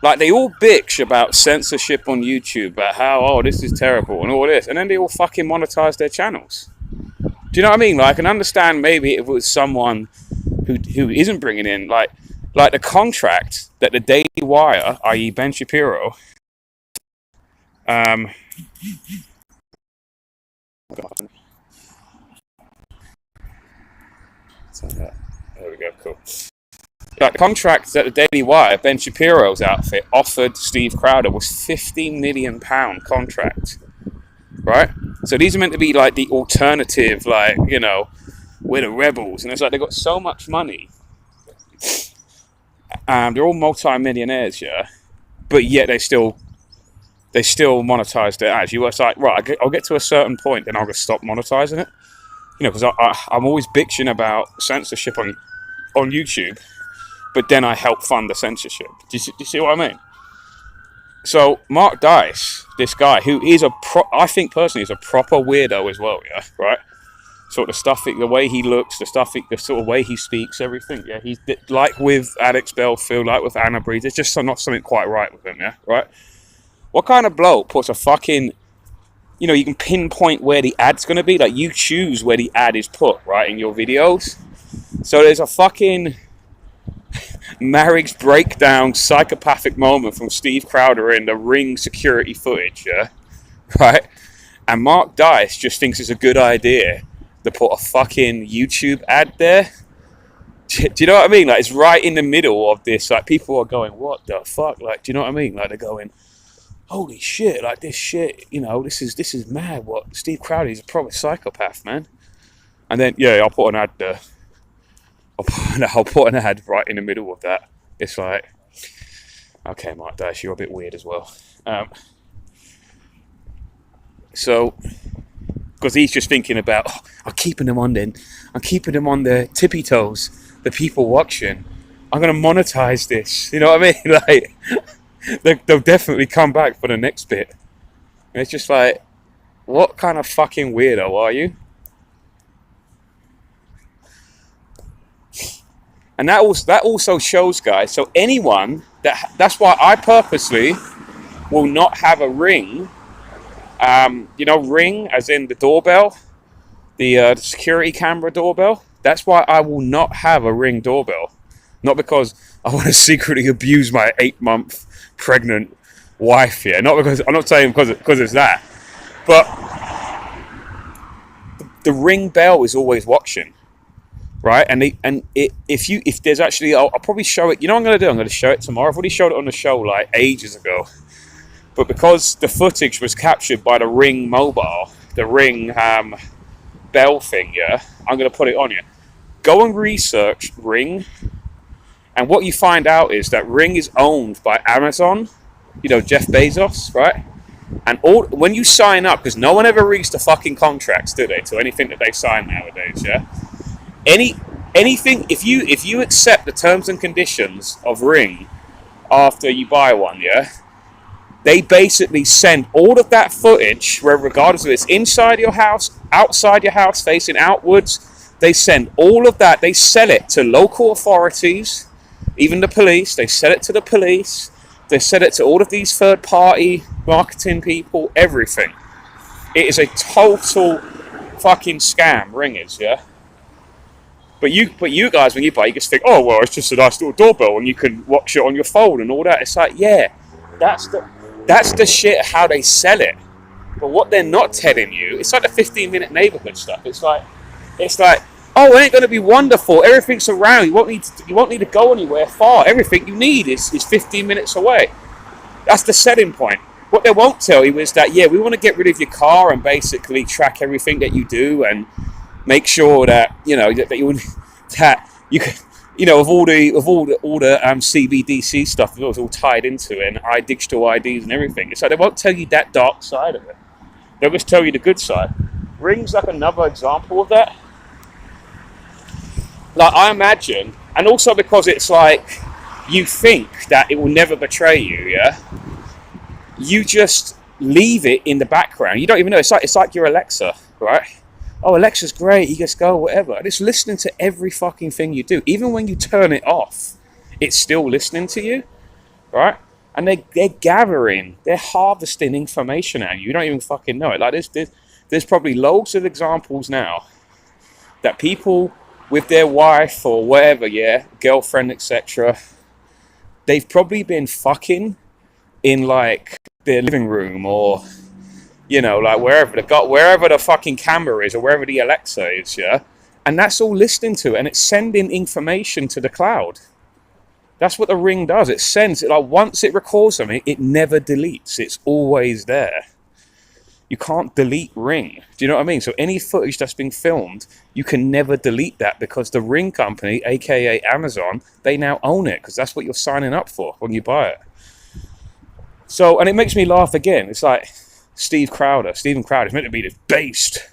S1: like, they all bitch about censorship on YouTube, about how, this is terrible and all this, and then they all fucking monetize their channels. Do you know what I mean? Like, I can understand maybe if it was someone who isn't bringing in, like the contract that the Daily Wire, i.e. Ben Shapiro, God. There we go, cool. Like, the contract that the Daily Wire, Ben Shapiro's outfit, offered Steve Crowder was £50 million contract, right? So these are meant to be like the alternative, like, you know, we're the rebels, and it's like they got so much money. They're all multi-millionaires, yeah, but yet they still monetize their ads. You were like, right, I'll get to a certain point, then I'll just stop monetizing it. You know, because I'm always bitching about censorship on YouTube, but then I help fund the censorship. Do you see what I mean? So Mark Dice, this guy who is I think personally is a proper weirdo as well, yeah, right? Sort of stuff, the way he looks, the sort of way he speaks, everything, yeah. He's like with Alex Belfield, like with Anna Breed. There's just not something quite right with him, yeah, right? What kind of bloke puts a fucking, you know, you can pinpoint where the ad's going to be. Like, you choose where the ad is put, right, in your videos. So there's a fucking marriage breakdown psychopathic moment from Steve Crowder in the Ring security footage, yeah? Right? And Mark Dice just thinks it's a good idea to put a fucking YouTube ad there. Do you know what I mean? Like, it's right in the middle of this. Like, people are going, what the fuck? Like, do you know what I mean? Like, they're going, holy shit, like, this shit, you know, this is mad. What, Steve Crowder is a proper psychopath, man. And then, yeah, I'll put an ad there. I'll put an ad right in the middle of that. It's like, okay, Mark Dice, you're a bit weird as well. So, because he's just thinking about, I'm keeping them on their tippy toes, the people watching. I'm going to monetize this. You know what I mean? Like, they'll definitely come back for the next bit. And it's just like, what kind of fucking weirdo are you? And that also shows, guys, so anyone, that's why I purposely will not have a Ring, you know, Ring as in the doorbell, the security camera doorbell. That's why I will not have a Ring doorbell. Not because I want to secretly abuse my 8-month pregnant wife here. Not because, I'm not saying because it's that. But the Ring bell is always watching. Right, if there's actually, I'll probably show it. You know what I'm going to do? I'm going to show it tomorrow. I've already showed it on the show like ages ago, but because the footage was captured by the Ring mobile, the Ring bell thing, yeah, I'm going to put it on you. Go and research Ring, and what you find out is that Ring is owned by Amazon. You know, Jeff Bezos, right? And when you sign up, because no one ever reads the fucking contracts, do they, to anything that they sign nowadays, yeah. Anything, if you accept the terms and conditions of Ring after you buy one, yeah, they basically send all of that footage, regardless of it's inside your house, outside your house, facing outwards, they send all of that, they sell it to local authorities, even the police, they sell it to the police, they sell it to all of these third-party marketing people, everything. It is a total fucking scam, Ring is, yeah? But you guys, when you buy, you just think, oh, well, it's just a nice little doorbell and you can watch it on your phone and all that. It's like, yeah, that's the shit how they sell it. But what they're not telling you, it's like the 15-minute neighborhood stuff. It's like, oh, it ain't going to be wonderful. Everything's around. You won't need to go anywhere far. Everything you need is 15 minutes away. That's the selling point. What they won't tell you is that, yeah, we want to get rid of your car and basically track everything that you do and make sure that, that you that you can, of all the CBDC stuff, it was all tied into it, and digital IDs and everything. So they won't tell you that dark side of it. They'll just tell you the good side. Ring's like another example of that. Like, I imagine, and also because it's like you think that it will never betray you, yeah. You just leave it in the background. You don't even know. It's like your Alexa, right? Oh, Alexa's great. You just go whatever. And it's listening to every fucking thing you do. Even when you turn it off, it's still listening to you, right? And they're gathering, they're harvesting information out of you. You don't even fucking know it. Like there's probably loads of examples now that people with their wife or whatever, yeah, girlfriend, etc., they've probably been fucking in like their living room or like wherever the fucking camera is or wherever the Alexa is, yeah, and that's all listening to it and it's sending information to the cloud. That's what the Ring does. It sends it, like, once it records something, it never deletes. It's always there. You can't delete Ring. Do you know what I mean? So any footage that's been filmed, you can never delete that because the Ring company, aka Amazon, they now own it because that's what you're signing up for when you buy it. So, and it makes me laugh again. It's like Stephen Crowder is meant to be this based.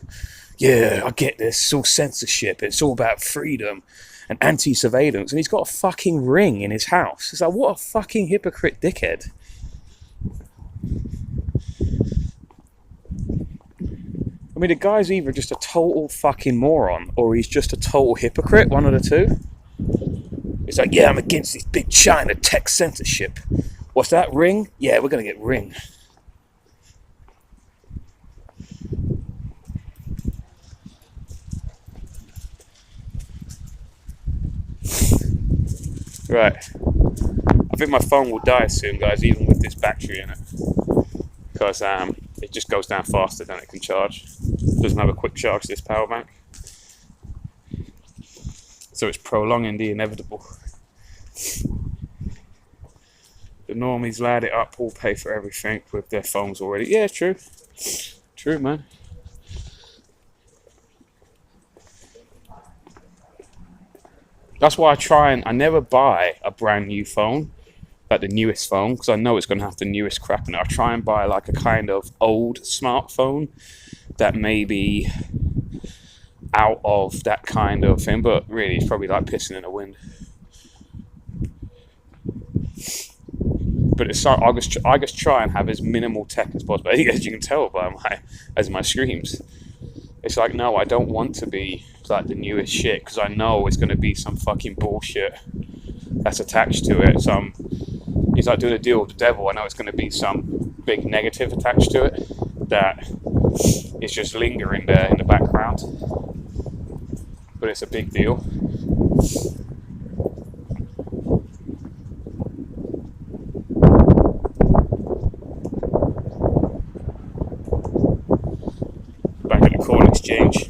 S1: Yeah, I get this. It's all censorship. It's all about freedom and anti-surveillance. And he's got a fucking Ring in his house. It's like, what a fucking hypocrite dickhead. I mean, the guy's either just a total fucking moron or he's just a total hypocrite, one of the two. It's like, yeah, I'm against this big China tech censorship. What's that, Ring? Yeah, we're going to get Ring. Right. I think my phone will die soon, guys, even with this battery in it. Because it just goes down faster than it can charge. It doesn't have a quick charge, this power bank. So it's prolonging the inevitable. The normies lad it up, all pay for everything with their phones already. Yeah, true. True, man. That's why I never buy a brand new phone, like the newest phone, because I know it's going to have the newest crap in it. I try and buy like a kind of old smartphone that may be out of that kind of thing, but really it's probably like pissing in the wind. But it's I just try and have as minimal tech as possible. As you can tell by my screams, it's like, no, I don't want to be like the newest shit because I know it's going to be some fucking bullshit that's attached to it. It's like doing a deal with the devil. I know it's going to be some big negative attached to it that is just lingering there in the background. But it's a big deal. Back at the corn exchange.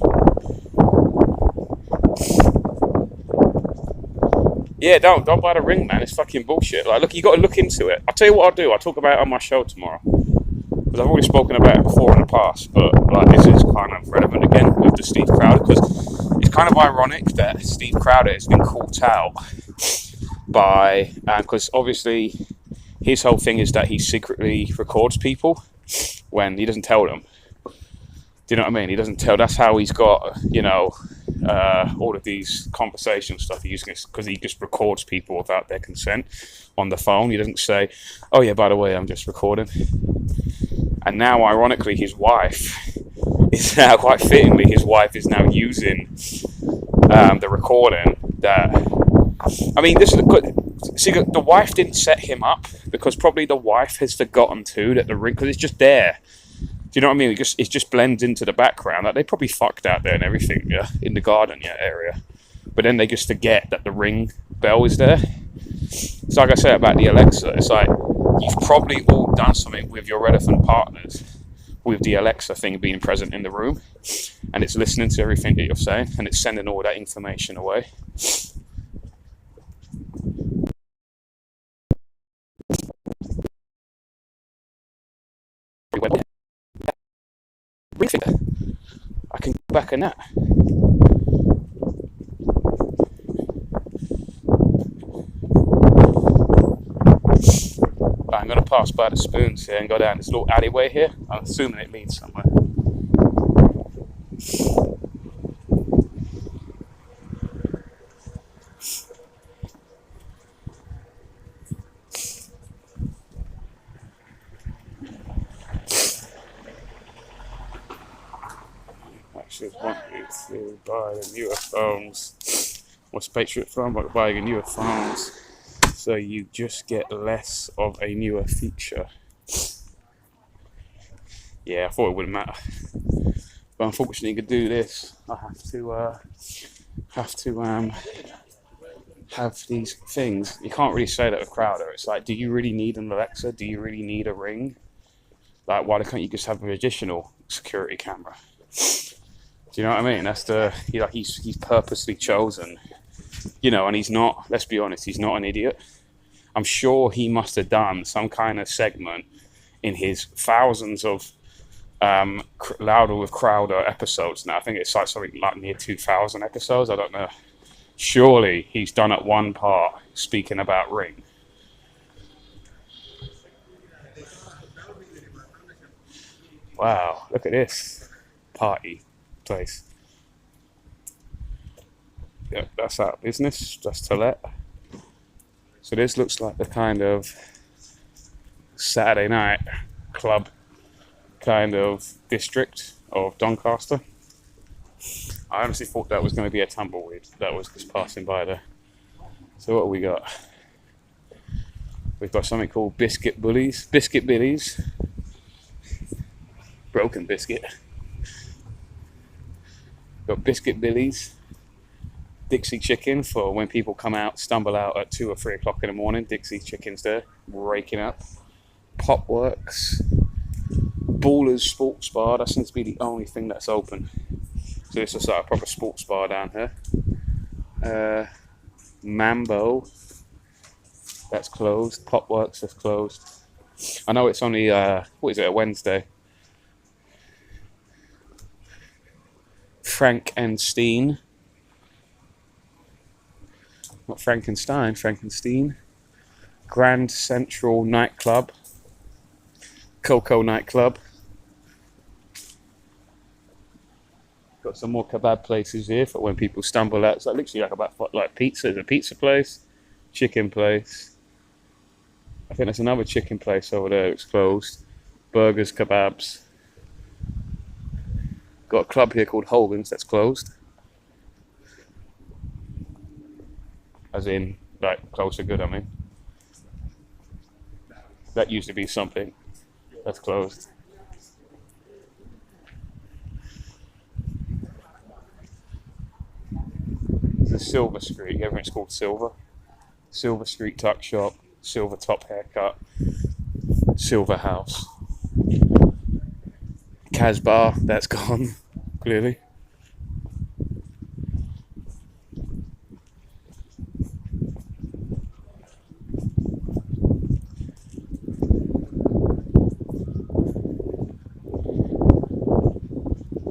S1: Yeah, don't buy the Ring, man. It's fucking bullshit. Like, look, you got to look into it. I'll tell you what I'll do. I'll talk about it on my show tomorrow because I've already spoken about it before in the past. But like, this is kind of relevant again with the Steve Crowder because it's kind of ironic that Steve Crowder has been caught out by because obviously his whole thing is that he secretly records people when he doesn't tell them. Do you know what I mean? He doesn't tell. That's how he's got, all of these conversation stuff he uses because he just records people without their consent on the phone. He doesn't say, oh yeah, by the way, I'm just recording. And now, ironically, his wife is now, quite fittingly, his wife is now using the recording that, I mean, this is good. See, the wife didn't set him up because probably the wife has forgotten too that the Ring, because it's just there. Do you know what I mean? It just blends into the background. Like, they probably fucked out there and everything, yeah, in the garden, yeah, area. But then they just forget that the Ring bell is there. So like I said about the Alexa, it's like you've probably all done something with your relevant partners with the Alexa thing being present in the room, and it's listening to everything that you're saying, and it's sending all that information away. I can go back on that. I'm going to pass by the spoons here and go down this little alleyway here. I'm assuming it leads somewhere. Actually, want you to buy the newer phones. What's Patriot from? But buying newer phones, so you just get less of a newer feature. Yeah, I thought it wouldn't matter, but unfortunately, to do this, I have to have these things. You can't really say that with Crowder. It's like, do you really need an Alexa? Do you really need a Ring? Like, why can't you just have an additional security camera? Do you know what I mean? That's he's purposely chosen, you know, and he's not, let's be honest, he's not an idiot. I'm sure he must have done some kind of segment in his thousands of Louder with Crowder episodes now. I think it's like something like near 2,000 episodes. I don't know. Surely he's done at one part speaking about Ring. Wow, look at this party place. Yep, that's our business. That's to let. So this looks like the kind of Saturday night club kind of district of Doncaster. I honestly thought that was going to be a tumbleweed that was just passing by there. So what have we got? We've got something called Biscuit Billies. Broken biscuit. Got Biscuit Billies. Dixie Chicken for when people come out, stumble out at 2 or 3 o'clock in the morning. Dixie Chicken's there, raking up. Popworks. Ballers Sports Bar. That seems to be the only thing that's open. So this is like a proper sports bar down here. Mambo. That's closed. Popworks is closed. I know it's only, a Wednesday. Frankenstein. Not Frankenstein, Frankenstein. Grand Central Nightclub. Coco Nightclub. Got some more kebab places here for when people stumble out. It's like literally like pizza. There's a pizza place, chicken place. I think there's another chicken place over there that's closed. Burgers, kebabs. Got a club here called Hogan's that's closed. As in, like, close to good, I mean. That used to be something. That's closed. The Silver Street, everything's called Silver. Silver Street Tuck Shop, Silver Top Haircut, Silver House. Casbah, that's gone, clearly.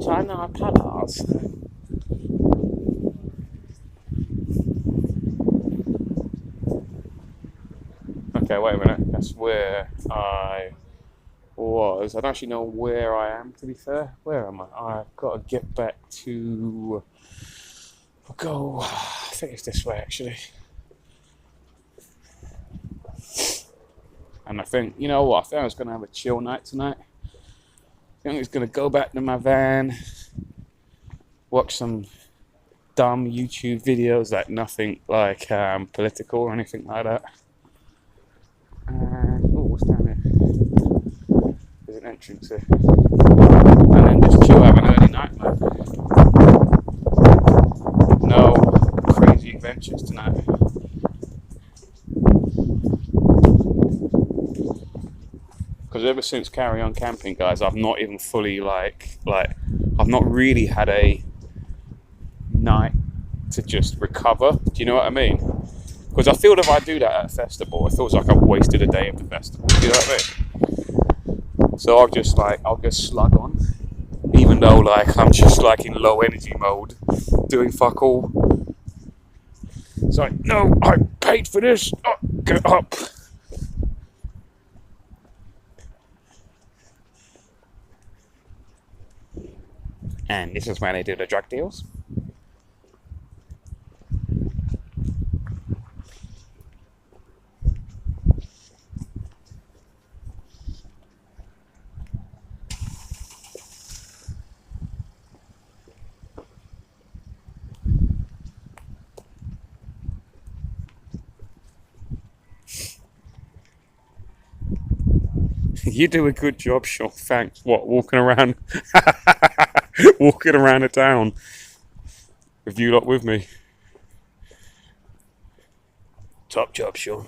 S1: China Palace. Okay, wait a minute. That's where I was. I don't actually know where I am, to be fair. Where am I? I've got to get back to... I think it's this way, actually. And I think, you know what? I think I was going to have a chill night tonight. I think I was going to go back to my van, watch some dumb YouTube videos, like nothing like political or anything like that. And, what's down here? There's an entrance here. And then just chill, have an early night, man. No crazy adventures tonight. Because ever since Carry On Camping, guys, I've not even fully I've not really had a night to just recover. Do you know what I mean? Because I feel if I do that at a festival, it feels like I've wasted a day of the festival. Do you know what I mean? So I'll just slug on. even though like I'm just like in low energy mode, doing fuck all. It's like, no, I paid for this. Oh, get up. And this is where they do the drug deals. You do a good job, Sean. Thanks. What, walking around, walking around the town with you lot with me? Top job, Sean.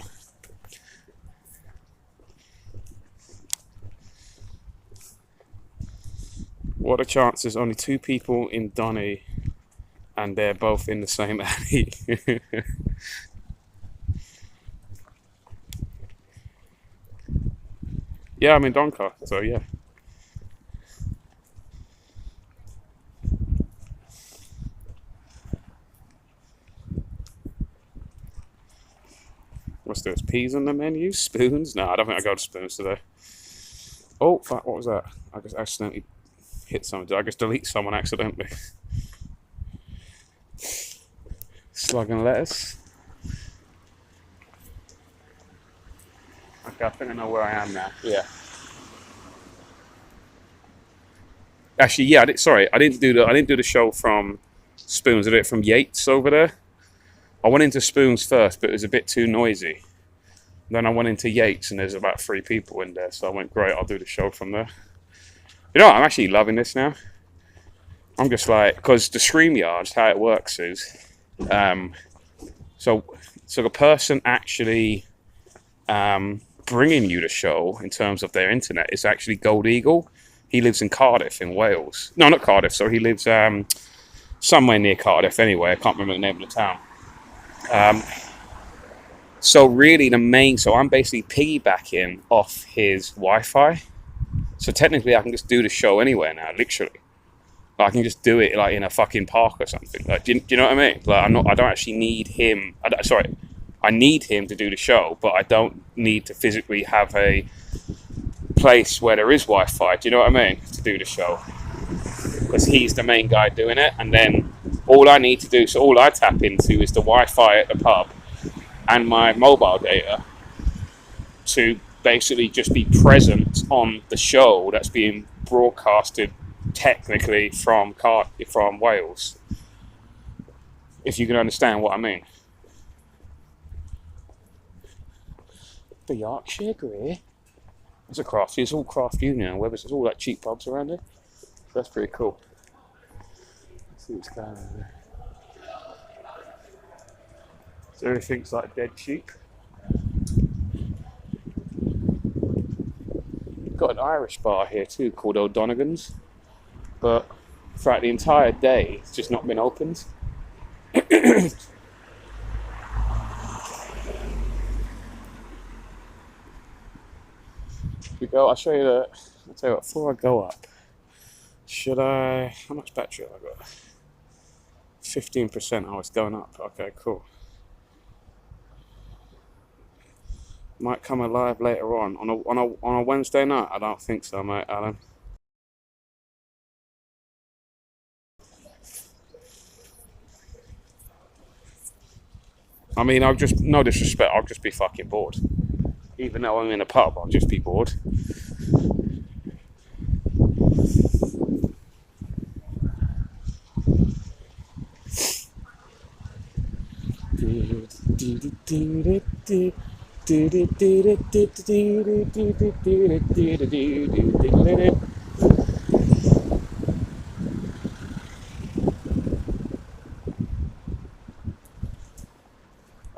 S1: What are the chances? Only 2 people in Donny, and they're both in the same alley. Yeah, I'm in Doncaster, so yeah. What's this? Peas on the menu? Spoons? No, I don't think I go to spoons today. Oh, fuck, what was that? I just accidentally hit someone. Did I just delete someone accidentally? Slug and lettuce. Okay, I think I know where I am now. Yeah. Actually, yeah. I didn't do the show from Spoons. I did it from Yates over there. I went into Spoons first, but it was a bit too noisy. Then I went into Yates, and there's about 3 people in there. So I went, great. I'll do the show from there. You know what? I'm actually loving this now. I'm just like, because the StreamYard, how it works is, so the person actually bringing you the show in terms of their internet is actually Gold Eagle. He lives in Cardiff in Wales. No, not Cardiff. So he lives somewhere near Cardiff. Anyway, I can't remember the name of the town. So really, so I'm basically piggybacking off his Wi-Fi. So technically, I can just do the show anywhere now, literally. I can just do it like in a fucking park or something. Like, do you know what I mean? Like, I don't actually need him. I need him to do the show, but I don't need to physically have a place where there is Wi-Fi. Do you know what I mean? To do the show, because he's the main guy doing it, and then all I need to do, so all I tap into is the Wi-Fi at the pub and my mobile data to basically just be present on the show that's being broadcasted technically from Wales, if you can understand what I mean. The Yorkshire Grey. It's all craft union. There's all like cheap pubs around here. So that's pretty cool. Let's see what's going on there. So everything's like dead cheap. Got an Irish bar here too called O'Donegan's, but throughout the entire day it's just not been opened. I'll show you I'll tell you what, before I go up, how much battery have I got? 15%. Oh, it's going up. Okay, cool. Might come alive later on a Wednesday night. I don't think so, mate, Alan. I mean, no disrespect, I'll just be fucking bored. Even though I'm in a pub, I'll just be bored.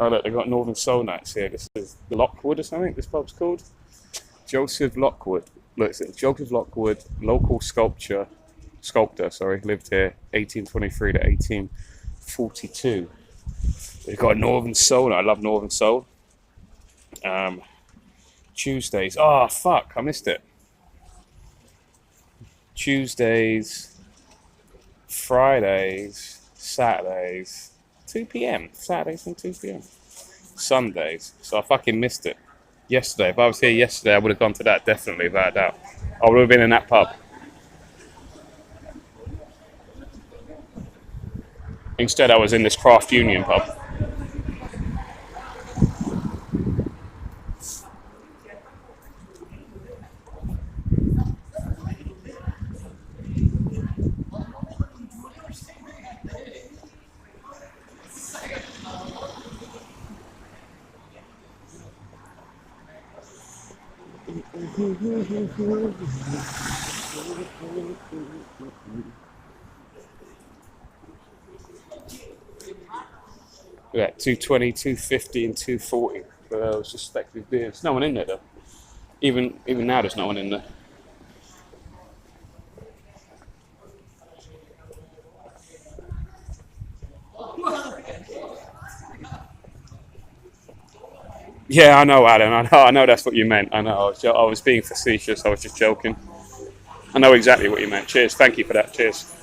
S1: Oh look, they've got Northern Soul Nights here. This is Lockwood or something, this pub's called. Joseph Lockwood. Look, it's Joseph Lockwood, local sculptor, lived here 1823 to 1842. They've got a Northern Soul. I love Northern Soul. Tuesdays. Oh fuck, I missed it. Tuesdays, Fridays, Saturdays, 2 p.m. Saturdays and 2 p.m. Sundays. So I fucking missed it yesterday. If I was here yesterday, I would have gone to that, definitely, without a doubt. I would have been in that pub. Instead, I was in this craft union pub. We're at 220, 250 and 240 for those respective beers. There's no one in there though. Even now there's no one in there. Yeah, I know, Alan. I know that's what you meant. I know. I was being facetious. I was just joking. I know exactly what you meant. Cheers. Thank you for that. Cheers.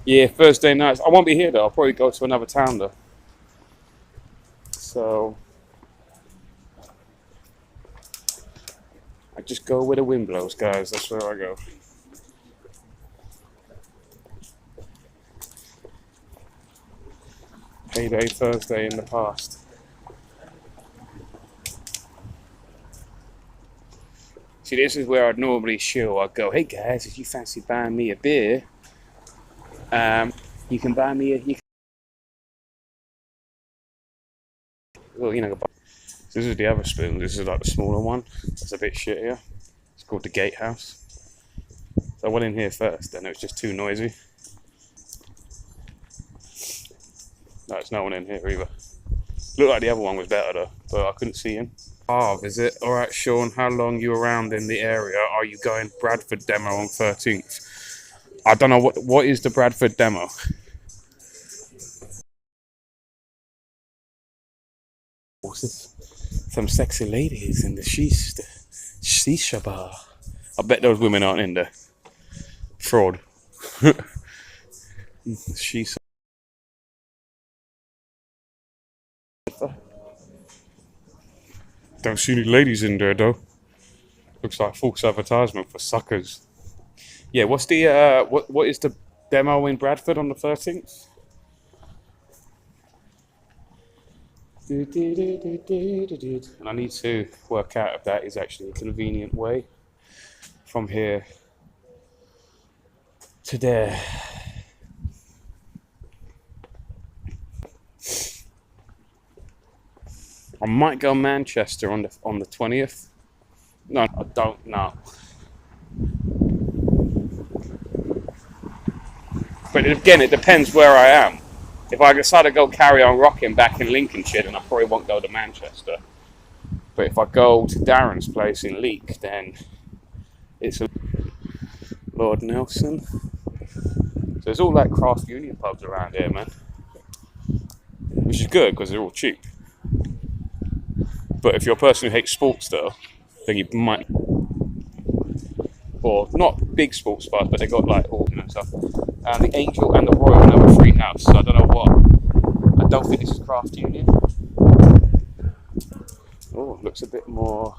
S1: Yeah, Thursday nights. I won't be here though. I'll probably go to another town though. So I just go where the wind blows, guys. That's where I go. Payday Thursday in the past. See, this is where I'd normally chill. I'd go, hey guys, if you fancy buying me a beer, you can buy me a. Well, you know, this is the other spoon. This is like the smaller one. It's a bit shittier. It's called the Gatehouse. So I went in here first, and it was just too noisy. No, there's no one in here either. Looked like the other one was better though, but I couldn't see him. Is it? Alright, Sean, how long you around in the area? Are you going Bradford demo on 13th? I don't know, what is the Bradford demo? What's this? Some sexy ladies in the shisha bar. I bet those women aren't in there. Fraud. Shisha. Don't see any ladies in there though. Looks like false advertisement for suckers. Yeah, what's the what is the demo in Bradford on the 13th? And I need to work out if that is actually a convenient way from here to there. I might go Manchester on the 20th. No, I don't know. But again, it depends where I am. If I decide to go carry on rocking back in Lincolnshire, then I probably won't go to Manchester. But if I go to Darren's place in Leek, then it's Lord Nelson. So there's all like craft union pubs around here, man. Which is good because they're all cheap. But if you're a person who hates sports though, then you might, or not big sports bars, but they got like Horton and stuff. And the Angel and the Royal now a free house. So I don't know what. I don't think this is craft union. Oh, looks a bit more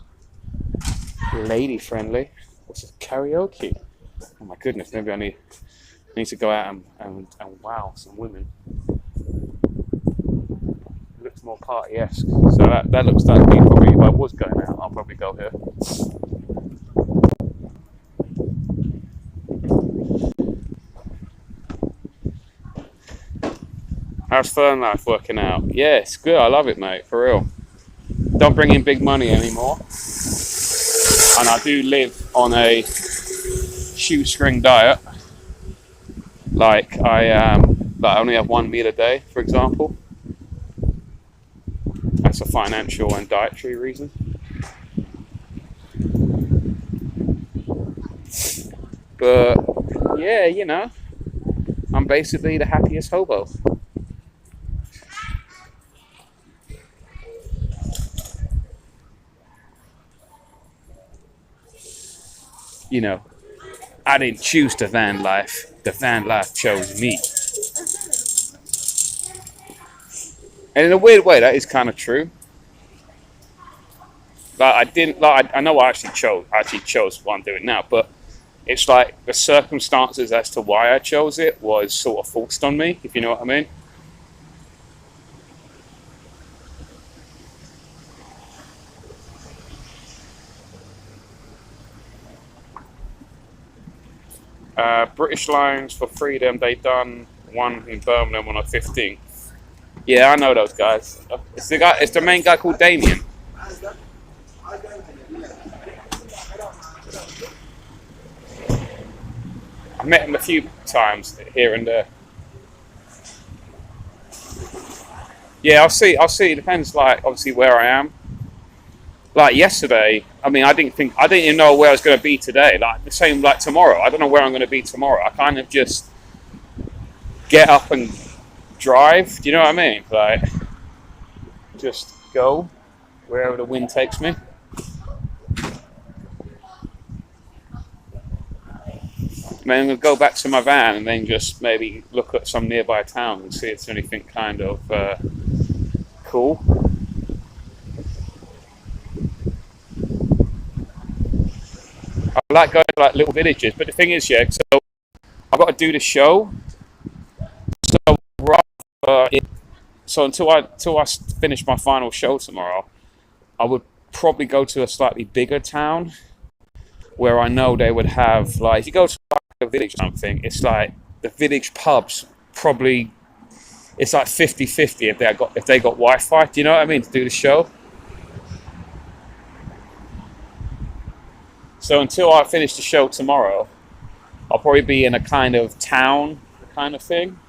S1: lady friendly. What's this? Karaoke? Oh my goodness, maybe I need to go out and wow some women. It looks more party-esque. So that looks like me probably, if I was going out, I'll probably go here. How's Fern life working out? Yeah, it's good. I love it, mate. For real. Don't bring in big money anymore. And I do live on a shoestring diet, like I only have 1 meal a day, for example. That's a financial and dietary reason. But yeah, I'm basically the happiest hobo. You know, I didn't choose the van life. The van life chose me. And in a weird way, that is kind of true. Like I didn't like. I know I actually chose. What I'm doing now, but it's like the circumstances as to why I chose it was sort of forced on me. If you know what I mean. British Lines for Freedom. They done one in Birmingham on the 15th. Yeah, I know those guys. It's the guy. It's the main guy called Damien. I've met him a few times here and there. Yeah, I'll see. I'll see. It depends, like obviously where I am. Like yesterday, I mean, I didn't even know where I was going to be today. Like the same, like tomorrow. I don't know where I'm going to be tomorrow. I kind of just get up and drive. Do you know what I mean? Like, just go wherever the wind takes me. And then I'm going to go back to my van and then just maybe look at some nearby town and see if there's anything kind of cool. I like going to like little villages, but the thing is, yeah, so I've got to do the show. So until I finish my final show tomorrow, I would probably go to a slightly bigger town where I know they would have like if you go to like a village or something, it's like the village pubs probably it's like 50-50 if they got Wi-Fi. Do you know what I mean to do the show? So until I finish the show tomorrow, I'll probably be in a kind of town kind of thing.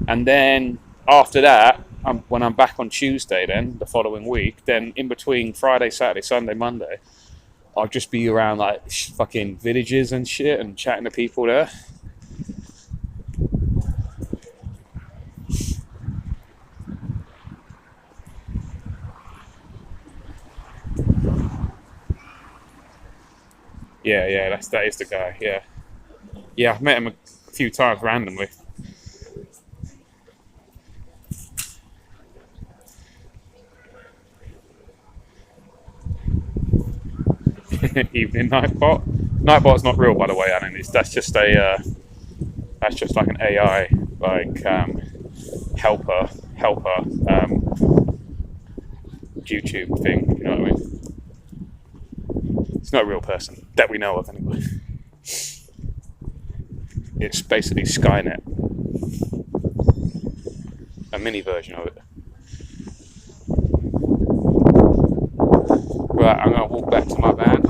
S1: And then after that, when I'm back on Tuesday then, the following week, then in between Friday, Saturday, Sunday, Monday, I'll just be around like fucking villages and shit and chatting to people there. Yeah, that is the guy, yeah. Yeah, I've met him a few times randomly. Evening Nightbot. Nightbot's not real, by the way, Alan. That's just like an AI, like helper YouTube thing. You know what I mean? It's not a real person that we know of, anyway. It's basically Skynet, a mini version of it. Right, I'm gonna walk back to my van.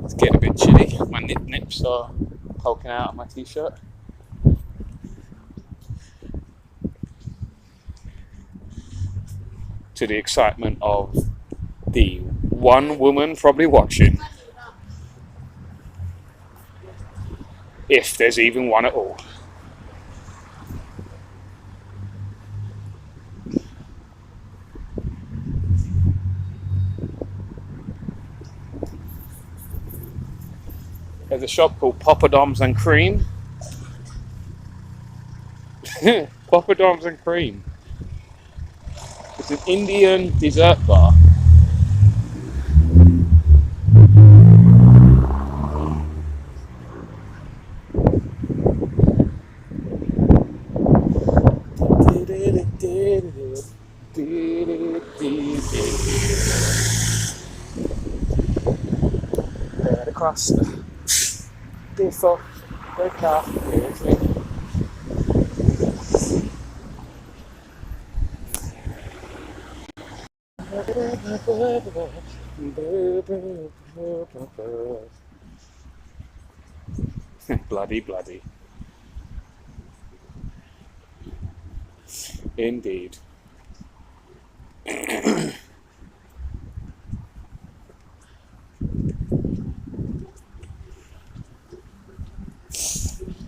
S1: It's getting a bit chilly. My nips are poking out of my t-shirt. To the excitement of the one woman probably watching. If there's even one at all. There's a shop called Poppadoms and Cream. Poppadoms and Cream. It's an Indian dessert bar. Right across the before the car. Bloody, bloody. Indeed.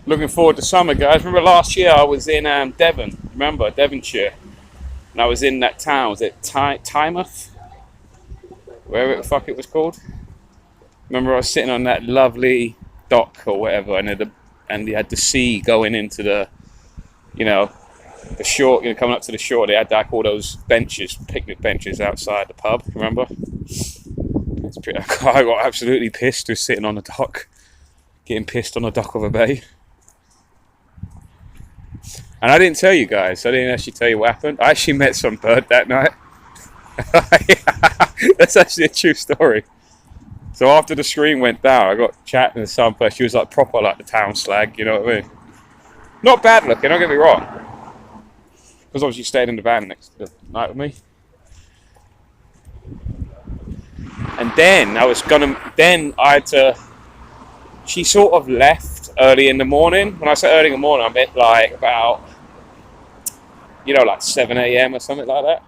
S1: Looking forward to summer, guys. Remember last year I was in Devon. Remember, Devonshire. And I was in that town. Was it Tymouth? Wherever the fuck it was called. Remember I was sitting on that lovely dock or whatever, and you had the sea going into the, the shore, coming up to the shore. They had like all those benches, picnic benches outside the pub. Remember? I got absolutely pissed just sitting on the dock, getting pissed on the dock of a bay. And I didn't tell you guys. I didn't actually tell you what happened. I actually met some bird that night. That's actually a true story. So after the screen went down, I got chatting to some person. She was like proper like the town slag, you know what I mean? Not bad looking, don't get me wrong. Because obviously she stayed in the van next night with me. And then she sort of left early in the morning. When I say early in the morning, I meant like about, like 7 a.m. or something like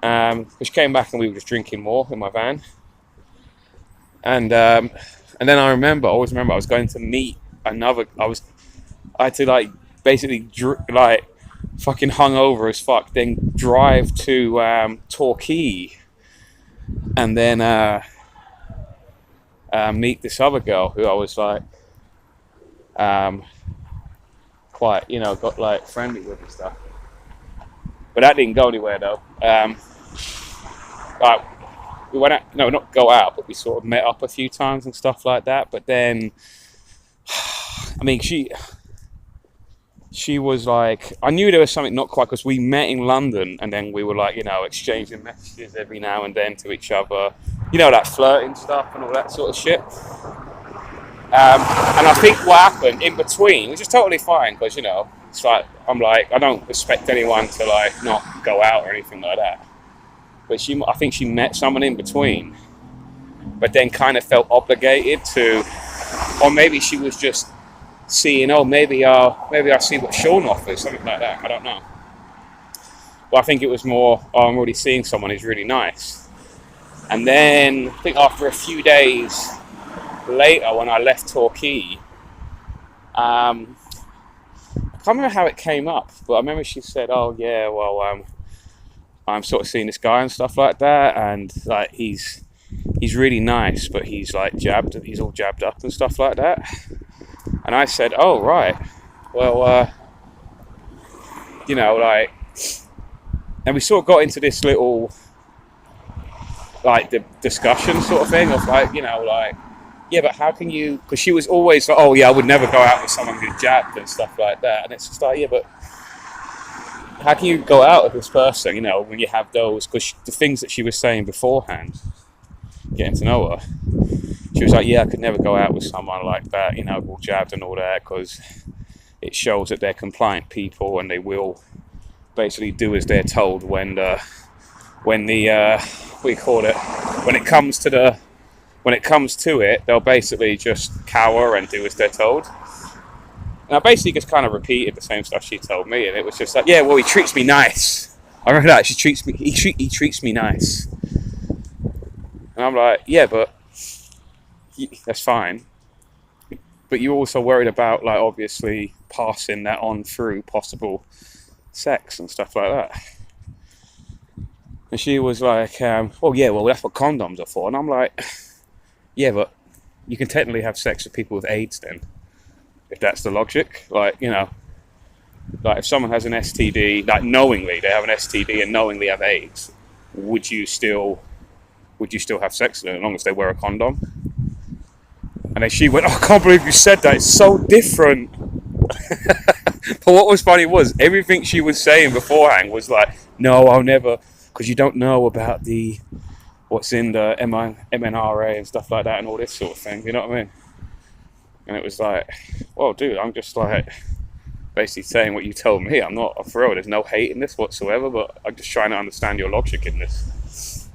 S1: that. She came back and we were just drinking more in my van. And then I always remember I was going to meet I had to like basically like fucking hungover as fuck, then drive to Torquay and then meet this other girl who I was like quite, got like friendly with and stuff. But that didn't go anywhere though. Like we went out, no, not go out, but we sort of met up a few times and stuff like that. But then, I mean, she was like, I knew there was something not quite, because we met in London and then we were like, exchanging messages every now and then to each other, that flirting stuff and all that sort of shit. And I think what happened in between, which is totally fine, because, it's like, I'm like, I don't expect anyone to like not go out or anything like that. But I think she met someone in between, but then kind of felt obligated to, or maybe she was just seeing, maybe I'll see what Sean offers, something like that. I don't know. But I think it was more, I'm already seeing someone who's really nice. And then I think after a few days later, when I left Torquay, I can't remember how it came up, but I remember she said, "Oh yeah, well, I'm sort of seeing this guy and stuff like that, and like he's really nice, but he's like he's all jabbed up and stuff like that." And I said, "Oh right, well, like," and we sort of got into this little like the discussion sort of thing of like, like, yeah, but how can you? Because she was always like, "Oh yeah, I would never go out with someone who's jabbed and stuff like that," and it's just like, yeah, but how can you go out with this person, when you have those? Because the things that she was saying beforehand, getting to know her, she was like, yeah, I could never go out with someone like that, all jabbed and all that, because it shows that they're compliant people and they will basically do as they're told when it comes to it, they'll basically just cower and do as they're told. And I basically just kind of repeated the same stuff she told me, and it was just like, yeah, well, he treats me nice. I remember that, he treats me nice. And I'm like, yeah, but that's fine. But you're also worried about, like, obviously passing that on through possible sex and stuff like that. And she was like, well, yeah, well, that's what condoms are for. And I'm like, yeah, but you can technically have sex with people with AIDS then, if that's the logic. Like, like if someone has an STD, like knowingly they have an STD and knowingly have AIDS, would you still have sex with them as long as they wear a condom? And then she went, "Oh, I can't believe you said that, it's so different." But what was funny was everything she was saying beforehand was like, "No, I'll never," because you don't know about what's in the MNRA and stuff like that and all this sort of thing, you know what I mean? And it was like, well, dude, I'm just like basically saying what you told me. I'm not, for real, there's no hate in this whatsoever, but I'm just trying to understand your logic in this.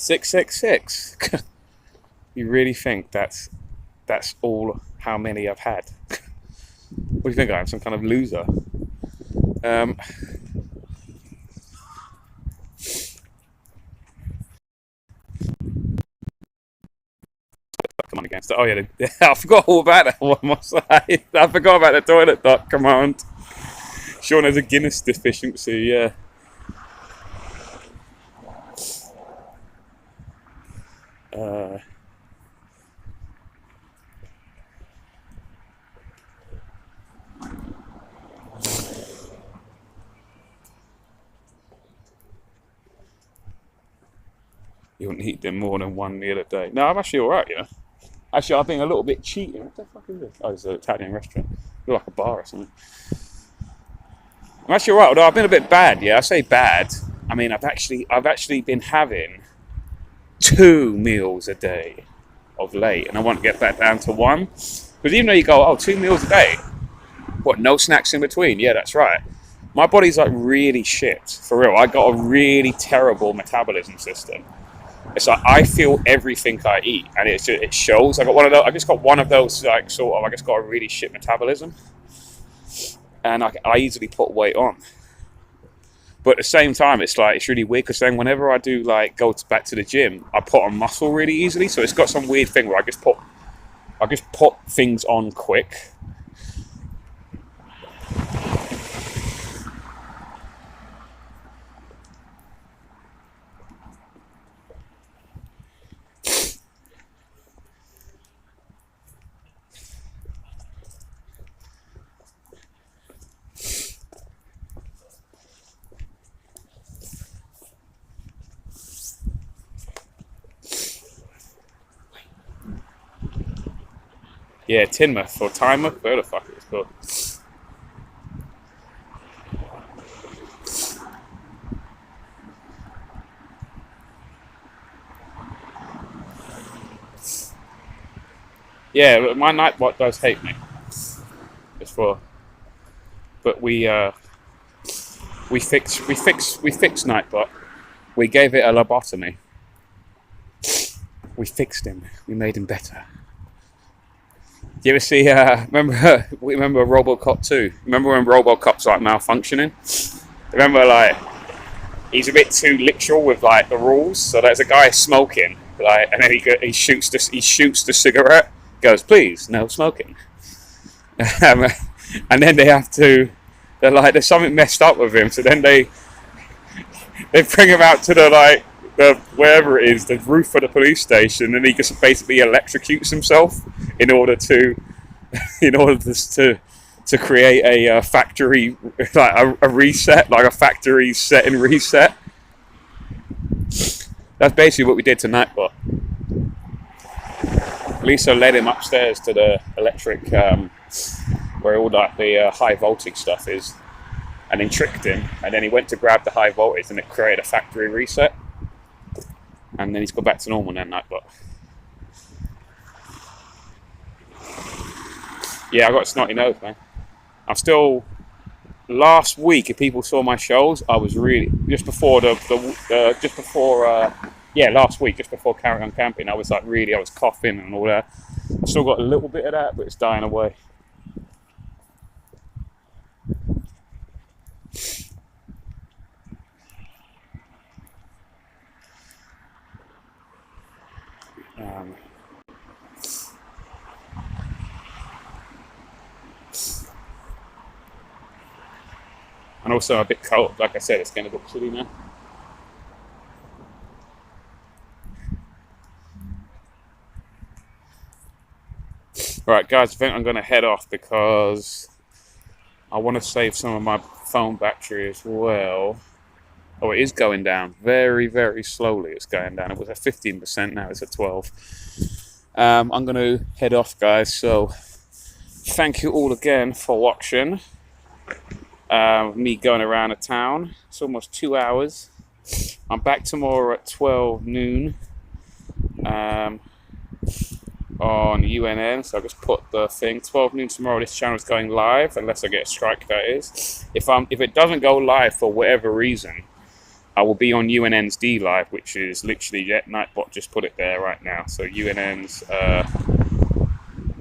S1: 666. You really think that's all how many I've had? What do you think I am, some kind of loser? Um, come on again. Oh yeah, I forgot all about that one more side. I forgot about the toilet duck command. Sean has a Guinness deficiency, yeah. Uh, you wouldn't eat them more than one meal a day. No, I'm actually alright, you know. Actually, I've been a little bit cheating. What the fuck is this? Oh, it's an Italian restaurant. Looks like a bar or something. I'm actually alright, although I've been a bit bad, yeah. I say bad. I mean, I've actually been having 2 meals a day of late, and I want to get that down to 1. Because even though you go, oh, 2 meals a day, what, no snacks in between? Yeah, that's right. My body's like really shit, for real. I got a really terrible metabolism system. It's like I feel everything I eat, and it shows. I got one of those. I just got one of those like sort of. I just got a really shit metabolism, and I easily put weight on. But at the same time, it's like it's really weird because then whenever I do like back to the gym, I put on muscle really easily. So it's got some weird thing where I just put things on quick. Yeah, Tinmouth or Tynemouth, where the fuck it's called. Yeah, my Nightbot does hate me. It's for, but we fixed Nightbot. We gave it a lobotomy. We fixed him. We made him better. Do you ever see? Remember RoboCop 2? Remember when RoboCop's like malfunctioning? Remember, like, he's a bit too literal with like the rules. So there's a guy smoking, like, and then he shoots the cigarette. Goes, please, no smoking. And then they're like, there's something messed up with him. So then they bring him out to the wherever it is, the roof of the police station, and he just basically electrocutes himself in order to create a factory, like a reset, like a factory setting reset. That's basically what we did to Nightbot. Lisa led him upstairs to the electric, where all that the high voltage stuff is, and then tricked him. And then he went to grab the high voltage, and it created a factory reset. And then he's got back to normal that night. But yeah, I got a snotty nose, man. I'm still. Last week, if people saw my shows, I was really last week, just before Carry On Camping, I was coughing and all that. I still got a little bit of that, but it's dying away. And also a bit cold. Like I said, it's getting a bit chilly now. Right, guys, I think I'm going to head off because I want to save some of my phone battery as well. Oh, it is going down very, very slowly. It's going down. It was at 15%, now it's at 12. I'm going to head off, guys. So thank you all again for watching. Me going around the town. It's almost 2 hours. I'm back tomorrow at 12 noon on UNN. So I just put the thing 12 noon tomorrow. This channel is going live unless I get a strike. That is, if it doesn't go live for whatever reason, I will be on UNN's D Live, which is literally, yeah, Nightbot just put it there right now. So UNN's, wait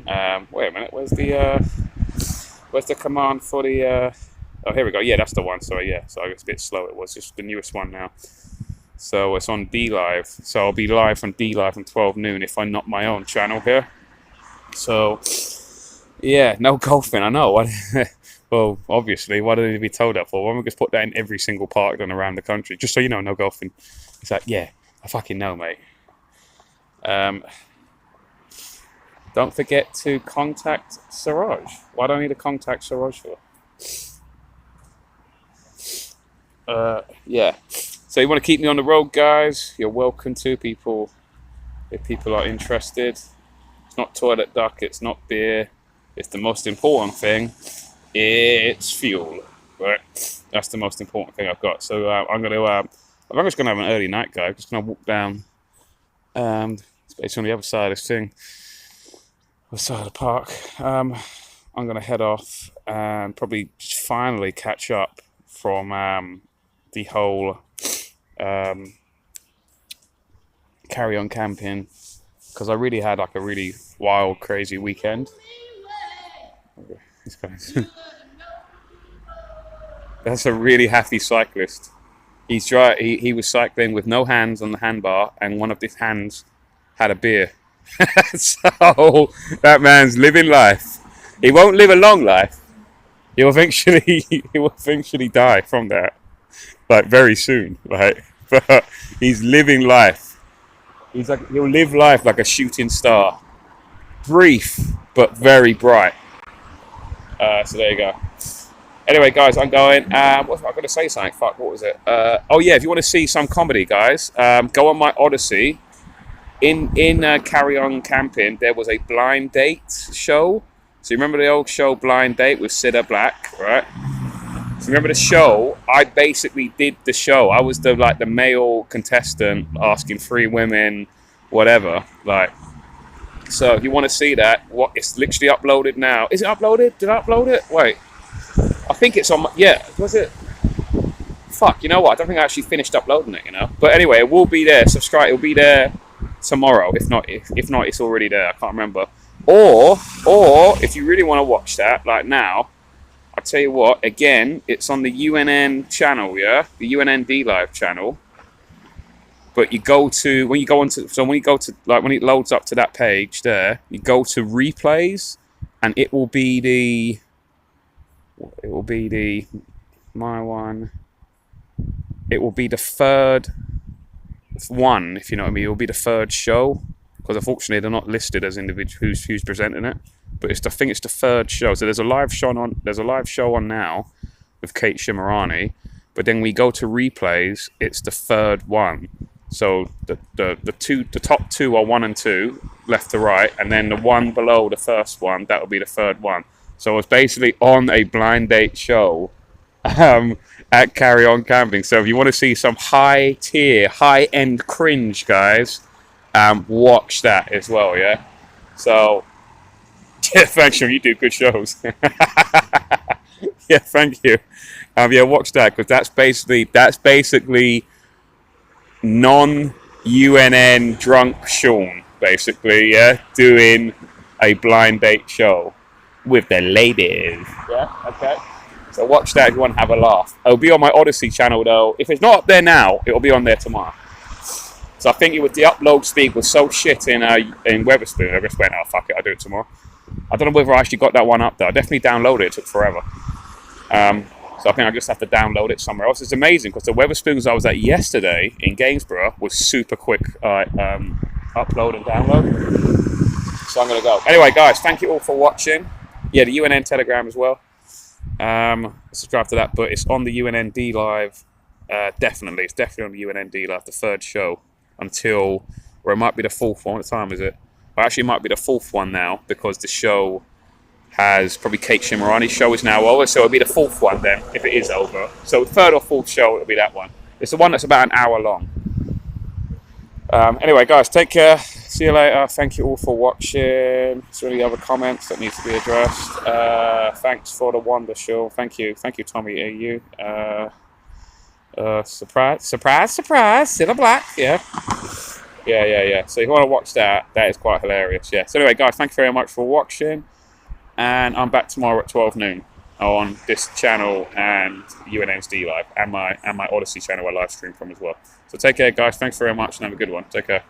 S1: a minute, where's the command for the, oh, here we go. Yeah, that's the one. Sorry, yeah. So it's a bit slow. It was just the newest one now. So it's on D Live. So I'll be live from D Live from 12 noon if I'm not my own channel here. So, yeah, no golfing. I know. Well, obviously, why did it be told that for? Why don't we just put that in every single park done around the country? Just so you know, no golfing. It's like, yeah, I fucking know, mate. Don't forget to contact Siraj. Why do I need to contact Siraj for? Yeah. So you want to keep me on the road, guys? You're welcome to, people. If people are interested. It's not toilet duck. It's not beer. It's the most important thing. It's fuel, right? That's the most important thing I've got. So I'm just gonna have an early night, guys. I'm just gonna walk down. It's on the other side of this thing, other side of the park. I'm gonna head off and probably finally catch up from the whole carry on camping, because I really had like a really wild, crazy weekend. These guys. That's a really happy cyclist. He was cycling with no hands on the handbar, and one of his hands had a beer. So that man's living life. He won't live a long life. He will eventually die from that, like very soon, right? But he's living life. He'll live life like a shooting star, brief but very bright. So there you go. Anyway, guys, I'm going. What was I going to say? Something. Fuck. What was it? Oh yeah. If you want to see some comedy, guys, go on my Odyssey. In Carry On Camping, there was a blind date show. So you remember the old show Blind Date with Sidda Black, right? So remember the show? I basically did the show. I was the male contestant asking 3 women, whatever. Like, so if you want to see that, it's literally uploaded now. Is it uploaded? Did I upload it? Wait. I think it's on. Yeah, was it? Fuck, you know what? I don't think I actually finished uploading it. You know. But anyway, it will be there. Subscribe. It'll be there tomorrow. If not, it's already there. I can't remember. Or if you really want to watch that, like now, I'll tell you what. Again, it's on the UNN channel. Yeah, the UNN D Live channel. But when it loads up to that page there, you go to replays, and it will be my one. It will be the third one, if you know what I mean. It will be the third show, because unfortunately they're not listed as individual who's presenting it. But I think it's the third show. So there's a live show on now with Kate Shimarani, but then we go to replays. It's the third one. So the top 2 are 1 and 2, left to right, and then the one below the first one, that will be the third one. So I was basically on a blind date show at Carry On Camping. So if you want to see some high-tier, high-end cringe, guys, watch that as well, yeah? So, yeah, thanks, you do good shows. Yeah, thank you. Yeah, watch that, because that's basically non-UNN drunk Sean, basically, yeah, doing a blind date show with the ladies. Yeah, okay. So watch that if you want to have a laugh. It'll be on my Odyssey channel though. If it's not up there now, it'll be on there tomorrow. So I think the upload speed was so shit in Wetherspoon. I just went, oh fuck it, I'll do it tomorrow. I don't know whether I actually got that one up though. I definitely downloaded it. It took forever. So I think I just have to download it somewhere else. It's amazing because the Wetherspoons I was at yesterday in Gainsborough was super quick upload and download. So I'm going to go. Anyway, guys, thank you all for watching. Yeah, the UNN Telegram as well. Subscribe to that, but it's on the UNN D Live. Definitely. It's definitely on the UNN D Live, the third show, until, or it might be the fourth one. What time is it? Well, actually, it might be the fourth one now, because the show has probably Kate Shimarani's show is now over, so it'll be the fourth one then, if it is over. So third or fourth show, it'll be that one. It's the one that's about an hour long. Anyway, guys, take care. See you later. Thank you all for watching. Is there any other comments that need to be addressed? Thanks for the Wonder Show. Thank you, Tommy AU. Surprise, Cilla Black. Yeah. Yeah. So if you want to watch that, that is quite hilarious. Yeah. So anyway, guys, thank you very much for watching, and I'm back tomorrow at 12 noon on this channel and UNSD Live and my Odyssey channel I live stream from as well. So take care, guys. Thanks very much, and have a good one. Take care.